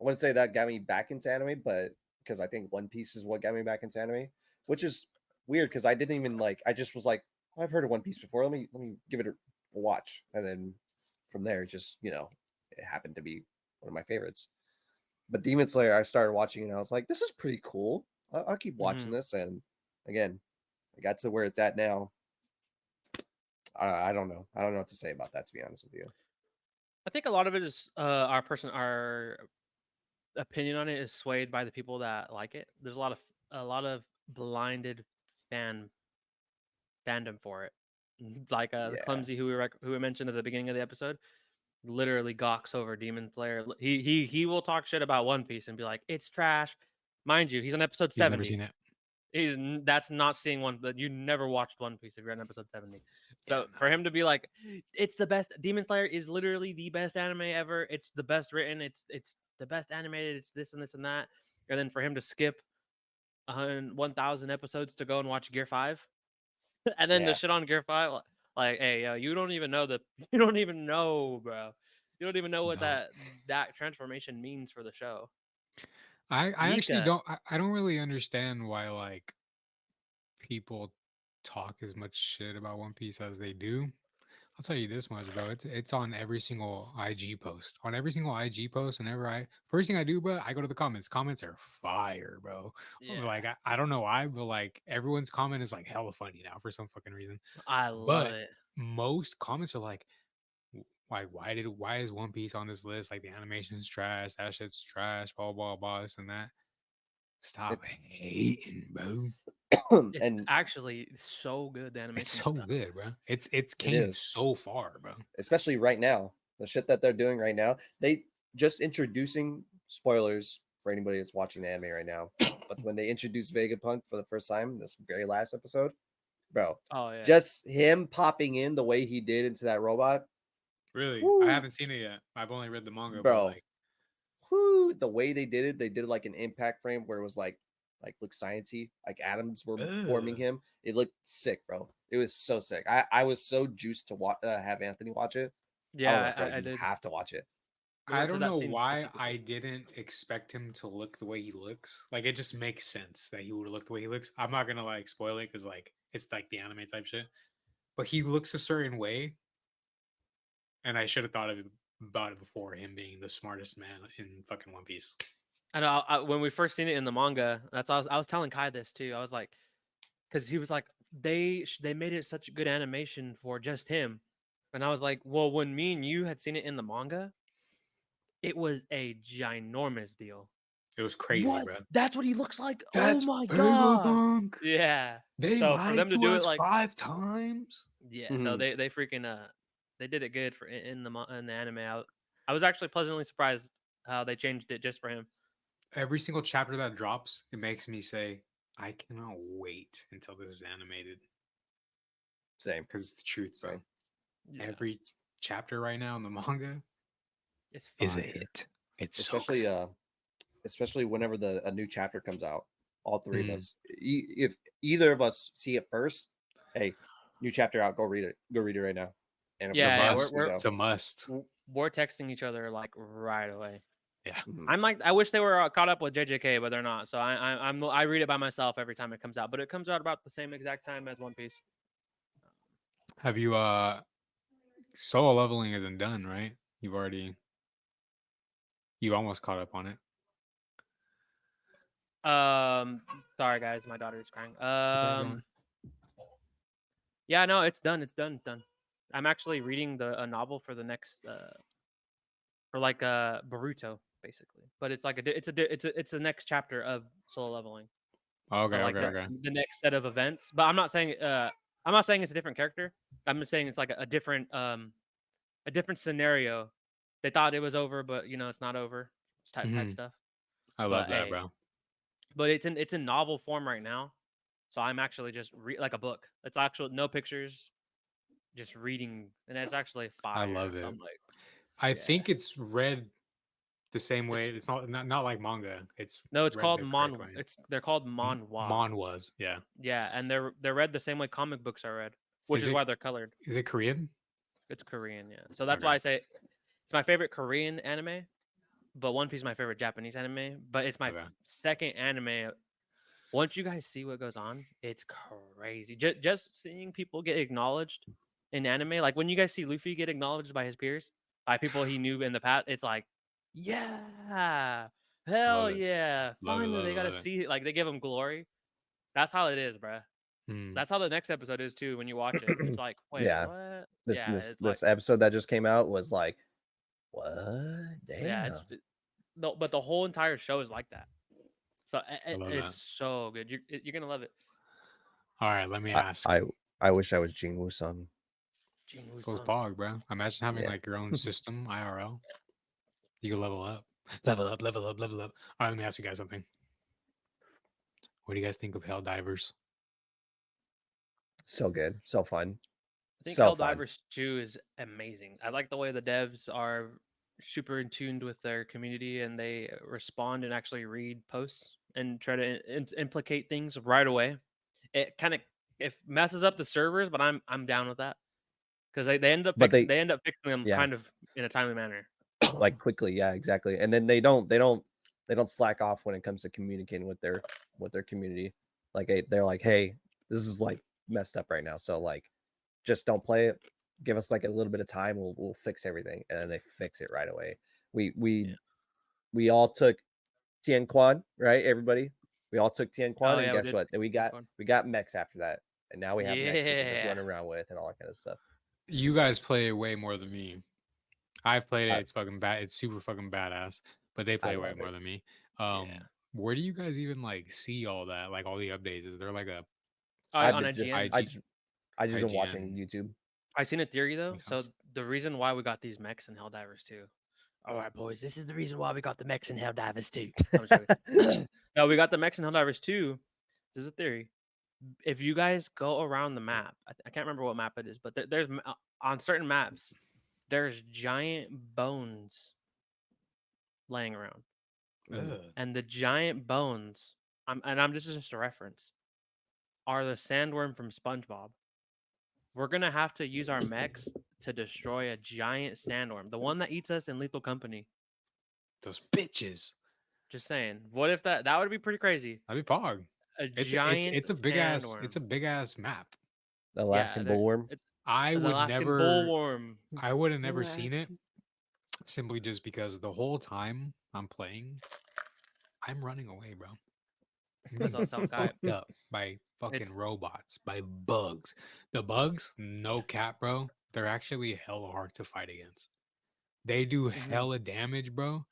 wouldn't say that got me back into anime, but because I think One Piece is what got me back into anime, which is weird because I didn't even like. I just was like, "Oh, I've heard of One Piece before. Let me give it a watch, and then from there, just it happened to be one of my favorites. But Demon Slayer, I started watching and I was like, this is pretty cool. I'll keep watching this. And again, I got to where it's at now. I don't know. I don't know what to say about that, to be honest with you. I think a lot of it is our opinion on it is swayed by the people that like it. There's a lot of blinded fan fandom for it. Like the Yeah. clumsy who we mentioned at the beginning of the episode literally gawks over Demon Slayer. He will talk shit about One Piece and be like, it's trash. Mind you, he's on episode He's never 70. seen it. That's not seeing one that you never watched One Piece if you're on episode 70. Yeah, So for him to be like, it's the best. Demon Slayer is literally the best anime ever. It's the best written. It's the best animated. It's this and this and that. And then for him to skip 1,000 episodes to go and watch Gear 5, and then the Yeah. shit on Gear 5, like, hey, you don't even know you don't even know, bro. You don't even know what No. that transformation means for the show. I actually Nika. I don't really understand why like people talk as much shit about One Piece as they do. I'll tell you this much, bro. It's on every single IG post. On every single IG post, whenever I first thing I do, bro, I go to the comments. Comments are fire, bro. Yeah, Like I don't know why, but like everyone's comment is like hella funny now for some fucking reason. I love But it. most comments are like, like why is One Piece on this list? Like the animation's trash, that shit's trash, blah blah blah, this and that. Stop hating, bro. It's And actually so good. The It's animation. so good, bro. It's it came is, so far, bro. especially right now. The shit that they're doing right now, they just introducing spoilers for anybody that's watching the anime right now. But when they introduced Vegapunk for the first time, this very last episode, bro, Oh yeah. just him popping in the way he did into that robot, Really, I woo, haven't seen it yet. I've only read the manga, but bro, like, whoo, the way they did like an impact frame where it was like look sciencey, like atoms were forming ugh. him. It looked sick, bro. It was so sick. I was so juiced to have Anthony watch it. I was Yeah, like, bro, I you did. have to watch it. We I went to don't that know scene why I specifically. didn't expect him to look the way he looks. Like, it just makes sense that he would look the way he looks. I'm not gonna like spoil it because like it's like the anime type shit. But he looks a certain way, and I should have thought about it before him being the smartest man in fucking One Piece. I know when we first seen it in the manga, I was telling Kai this too. I was like, because he was like, they made it such a good animation for just him, and I was like, well, when me and you had seen it in the manga, it was a ginormous deal. It was crazy, What? bro. That's what he looks like? Oh That's my god! Vegapunk. Yeah. They So for them lied to to do it us like, 5 times. yeah. So Mhm. they freaking they did it good for in the anime. I was actually pleasantly surprised how they changed it just for him. Every single chapter that drops, it makes me say, I cannot wait until this is animated. Same, Because it's the truth, bro. same. Yeah. Every chapter right now in the manga It's is a fire. hit. It's so Especially good. especially whenever a new chapter comes out. All three of Mm. us, if either of us see it first, hey, new chapter out, go read it. Go read it right now. And if It's a we Yeah, can't, must. we go. It's a must. we're texting each other like right away. Yeah. Mhm. I'm like, I wish they were caught up with JJK, but they're not. So I read it by myself every time it comes out, but it comes out about the same exact time as One Piece. Have you solo leveling isn't done, right? You almost caught up on it. Sorry guys, my daughter's crying. That's all right, don't worry. Yeah, no, it's done. It's done. It's done. I'm actually reading a novel for the next for like Boruto basically, but it's like it's the next chapter of solo leveling. Okay, So like okay, okay. the next set of events. But I'm not saying it's a different character. I'm just saying it's like a different scenario. They thought it was over, but it's not over. It's type Mhm. stuff. I love But that, hey, bro. but it's in novel form right now. So I'm actually just like a book. It's actual no pictures, just reading, and it's actually I fire. love So it. I'm like, I yeah, think it's read the same way. it's It's not like manga. It's no, it's read called the correct way. they're called manhwa. Mon was, yeah. Yeah, and they're read the same way comic books are read, which Is is it why they're colored. is it Korean? It's Korean, yeah. So that's Okay. why I say it's my favorite Korean anime, but One Piece is my favorite Japanese anime. But it's my Okay. second anime. Once you guys see what goes on, it's crazy. Just seeing people get acknowledged in anime, like when you guys see Luffy get acknowledged by his peers, by people he knew in the past, it's like, yeah, Love hell it. yeah, Love it, finally love they it, got to love it. see it. Like they give him glory. That's how it is, bruh. Hmm. That's how the next episode is too. When you watch it, it's like, wait, Yeah, what? this Yeah, this it's like, this episode that just came out was like, what? yeah, Damn. No, but the whole entire show is like that. So I love it's that. so good. You're gonna love it. All right, let me I ask. I, I wish I was Jingwoo-san. Jing So it's Woo-sung. Pog, bro. Imagine having Yeah. like your own system, IRL. You can level up, level up, level up, level up. All right, let me ask you guys something. What do you guys think of Helldivers? So good, so fun, I think so fun. Helldivers 2 is amazing. I like the way the devs are super in tuned with their community and they respond and actually read posts and try to implicate things right away. It kind of it messes up the servers, but I'm down with that because they end up But they end up fixing them yeah, kind of in a timely manner. like quickly, yeah, exactly. And then they don't slack off when it comes to communicating with their community. Like they're like, hey, this is like messed up right now, so like just don't play it. Give us like a little bit of time. We'll fix everything, and then they fix it right away. We we Yeah. we all took Tian Quan, right? Everybody, we all took Tian Oh Quan, and yeah, we guess did. what? Then we got mechs after that, and now we have mechs we can just Yeah. run around with and all that kind of stuff. You guys play it way more than me. I've played it. I It's fucking bad. It's super fucking badass. But they I play way love more it. than me. Yeah. Where do you guys even like see all that? Like all the updates? Is there like a I've On been just IGN. I IG just I just been watching IGN? YouTube. I seen a theory though. Makes So sense. the reason why we got these mechs in Helldivers too. All right, boys. This is the reason why we got the mechs in Helldivers too. I'm just joking. No, we got the mechs in Helldivers too. This is a theory. If you guys go around the map, I can't remember what map it is, but there's on certain maps there's giant bones laying around, Ugh. and the giant bones. I'm just a reference. Are the sandworm from SpongeBob? We're gonna have to use our mechs to destroy a giant sandworm, the one that eats us in Lethal Company. Those bitches. Just saying. What if that would be pretty crazy? That'd be Pog. A It's giant it's a big ass sandworm. it's a big ass map. The Yeah, Alaskan bullworm. it's I the would Alaskan never bullworm. I would have never seen it Alaskan. simply just because the whole time I'm playing, I'm running away, bro. I'm That's what I getting was telling Kai. fucked up by fucking It's robots, by bugs. The bugs, no cap, bro. They're actually hella hard to fight against. They do mhm. hella damage, bro.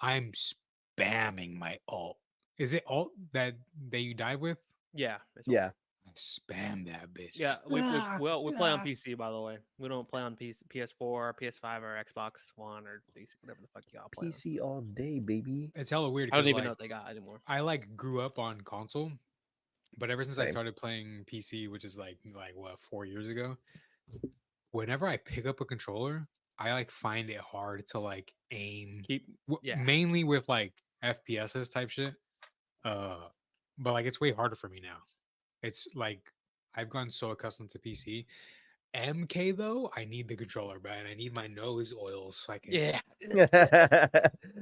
I'm spamming my ult. Is it ult that you dive with? Yeah, it's all. Yeah. I spam that bitch. Yeah, Ah, we play on ah. PC by the way. We don't play on PS4, PS5, or Xbox One or PC, whatever the fuck y'all play on. PC all day, baby. It's hella weird I don't because even know like what they got anymore. I like grew up on console, but ever since I Same. started playing PC, which is like what 4 years ago, whenever I pick up a controller, I like find it hard to like aim, Keep yeah. mainly with like FPSs type shit. Uh, but like it's way harder for me now. It's like I've gone so accustomed to PC. MK though, I need the controller, bro, and I need my nose oil so I can. Yeah.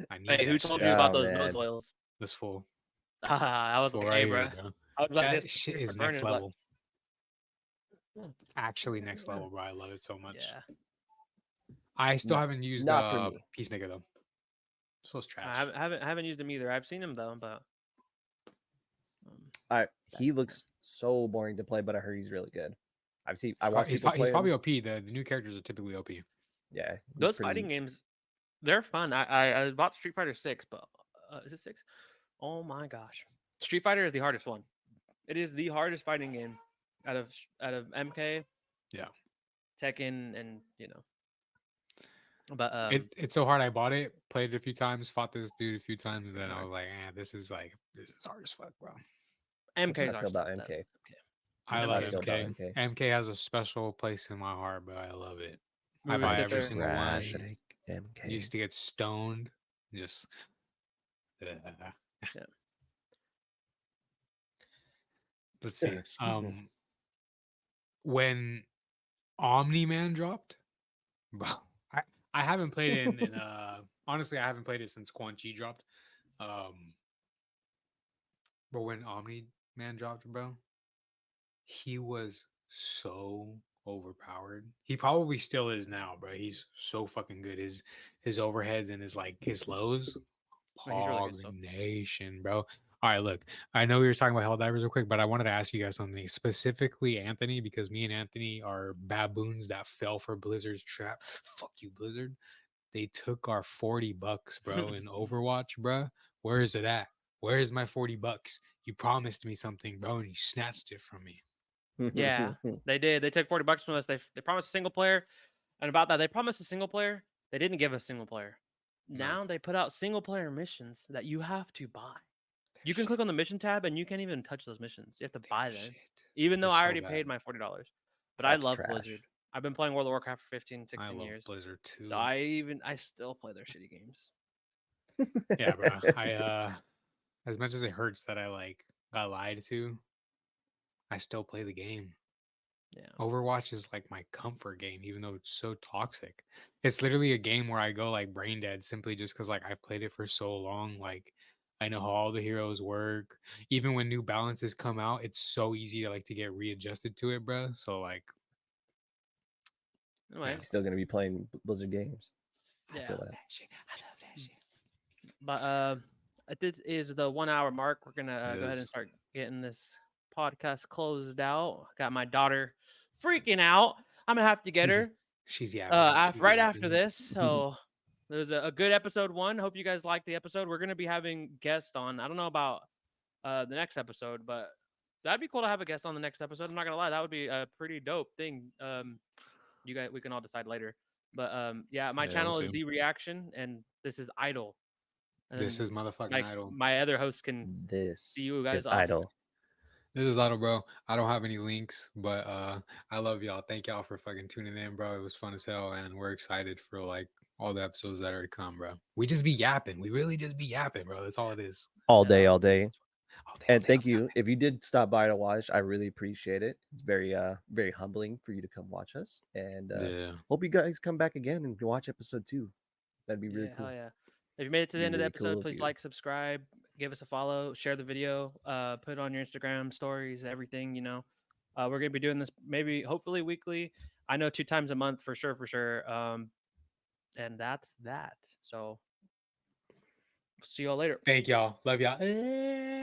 I need Hey, who that told shit. you about Oh those nose man. oils? This full, I this was full like, right hey, here, bro. bro. I was like, That this shit is burning. next Like, level. Actually, next level, bro. I love it so much. yeah. I still No, haven't used not for me. Peacemaker though. So it's I trash. haven't used him either. I've seen him though, but He that's looks so boring to play, but I heard he's really good. I watch He's, people he's play probably him. OP. The new characters are typically OP. Yeah, he's those pretty. fighting games. They're fun. I bought Street Fighter 6, but is it 6? Oh my gosh. Street Fighter is the hardest one. It is the hardest fighting game out of MK, Yeah. Tekken, and But It's so hard. I bought it, played it a few times, fought this dude a few times, and pretty then I hard. was like, this is hard as fuck, bro. MK That's how is I our feel about stuff. MK. I That's how love I MK is feel our about shit. MK. MK. MK has a special place in my heart, bro. I love it. We I would buy sit every there. single one. Trash like Used MK. to get stoned. Just Yeah. let's see. Excuse me. When Omni Man dropped, bro, I, I haven't played it in honestly I haven't played it since Quan Chi dropped. Um but when Omni Man dropped, bro, he was so overpowered. He probably still is now, bro. He's so fucking good. His overheads and his lows. No, he's really good Pog still. Nation, bro. All right, look. I know we were talking about Helldivers real quick, but I wanted to ask you guys something specifically, Anthony, because me and Anthony are baboons that fell for Blizzard's trap. Fuck you, Blizzard. They took our $40, bro, in Overwatch, bro. Where is it at? Where is my $40? You promised me something, bro, and you snatched it from me. Yeah, they did. They took $40 from us. They promised a single player, and about that, they promised a single player. They didn't give us single player. No. Now they put out single player missions that you have to buy. You can click on the mission tab and you can't even touch those missions. You have to buy them, even though They're I so already bad. paid my $40. But I That's love trash. Blizzard. I've been playing World of Warcraft for 15, I 16 love years. Blizzard too. So I still play their shitty games. Yeah, bro. As much as it hurts that I like got lied to, I still play the game. Yeah. Overwatch is like my comfort game, even though it's so toxic. It's literally a game where I go like brain dead simply just because like I've played it for so long. Like I know how all the heroes work. Even when new balances come out, it's so easy to like to get readjusted to it, bro. So like, Anyway, Yeah. He's still gonna be playing Blizzard games. I yeah. feel that. shit. I love that shit. But this is the 1 hour mark. We're gonna It go ahead and is. start getting this podcast closed out. Got my daughter freaking out. I'm gonna have to get her She's yapping. She's right after yapping. this. So there's a good episode 1. Hope you guys liked the episode. We're gonna be having guests on. I don't know about the next episode, but that'd be cool to have a guest on the next episode. I'm not gonna lie, that would be a pretty dope thing. You guys, we can all decide later. But yeah, my Yeah, we'll channel is see. The Reaction, and this is Idol. And This then is motherfucking like Idol. my other hosts can This see you guys is off. Idol. This is Idol, bro. I don't have any links, but I love y'all. Thank y'all for fucking tuning in, bro. It was fun as hell, and we're excited for like all the episodes that are to come, bro. We just be yapping. We really just be yapping, bro. That's all it is. All Yeah. day, all day. All day, And thank you. If you did stop by to watch, I really appreciate it. It's very humbling for you to come watch us. And Yeah. hope you guys come back again and watch episode 2. That'd be really Yeah, cool. hell yeah. If you made it to the Be end of the really cool episode, of please you. like, subscribe, give us a follow, share the video, put it on your Instagram stories, everything, you know. We're gonna be doing this maybe hopefully weekly. I know 2 times a month for sure. And that's that. So see y'all later. Thank y'all. Love y'all.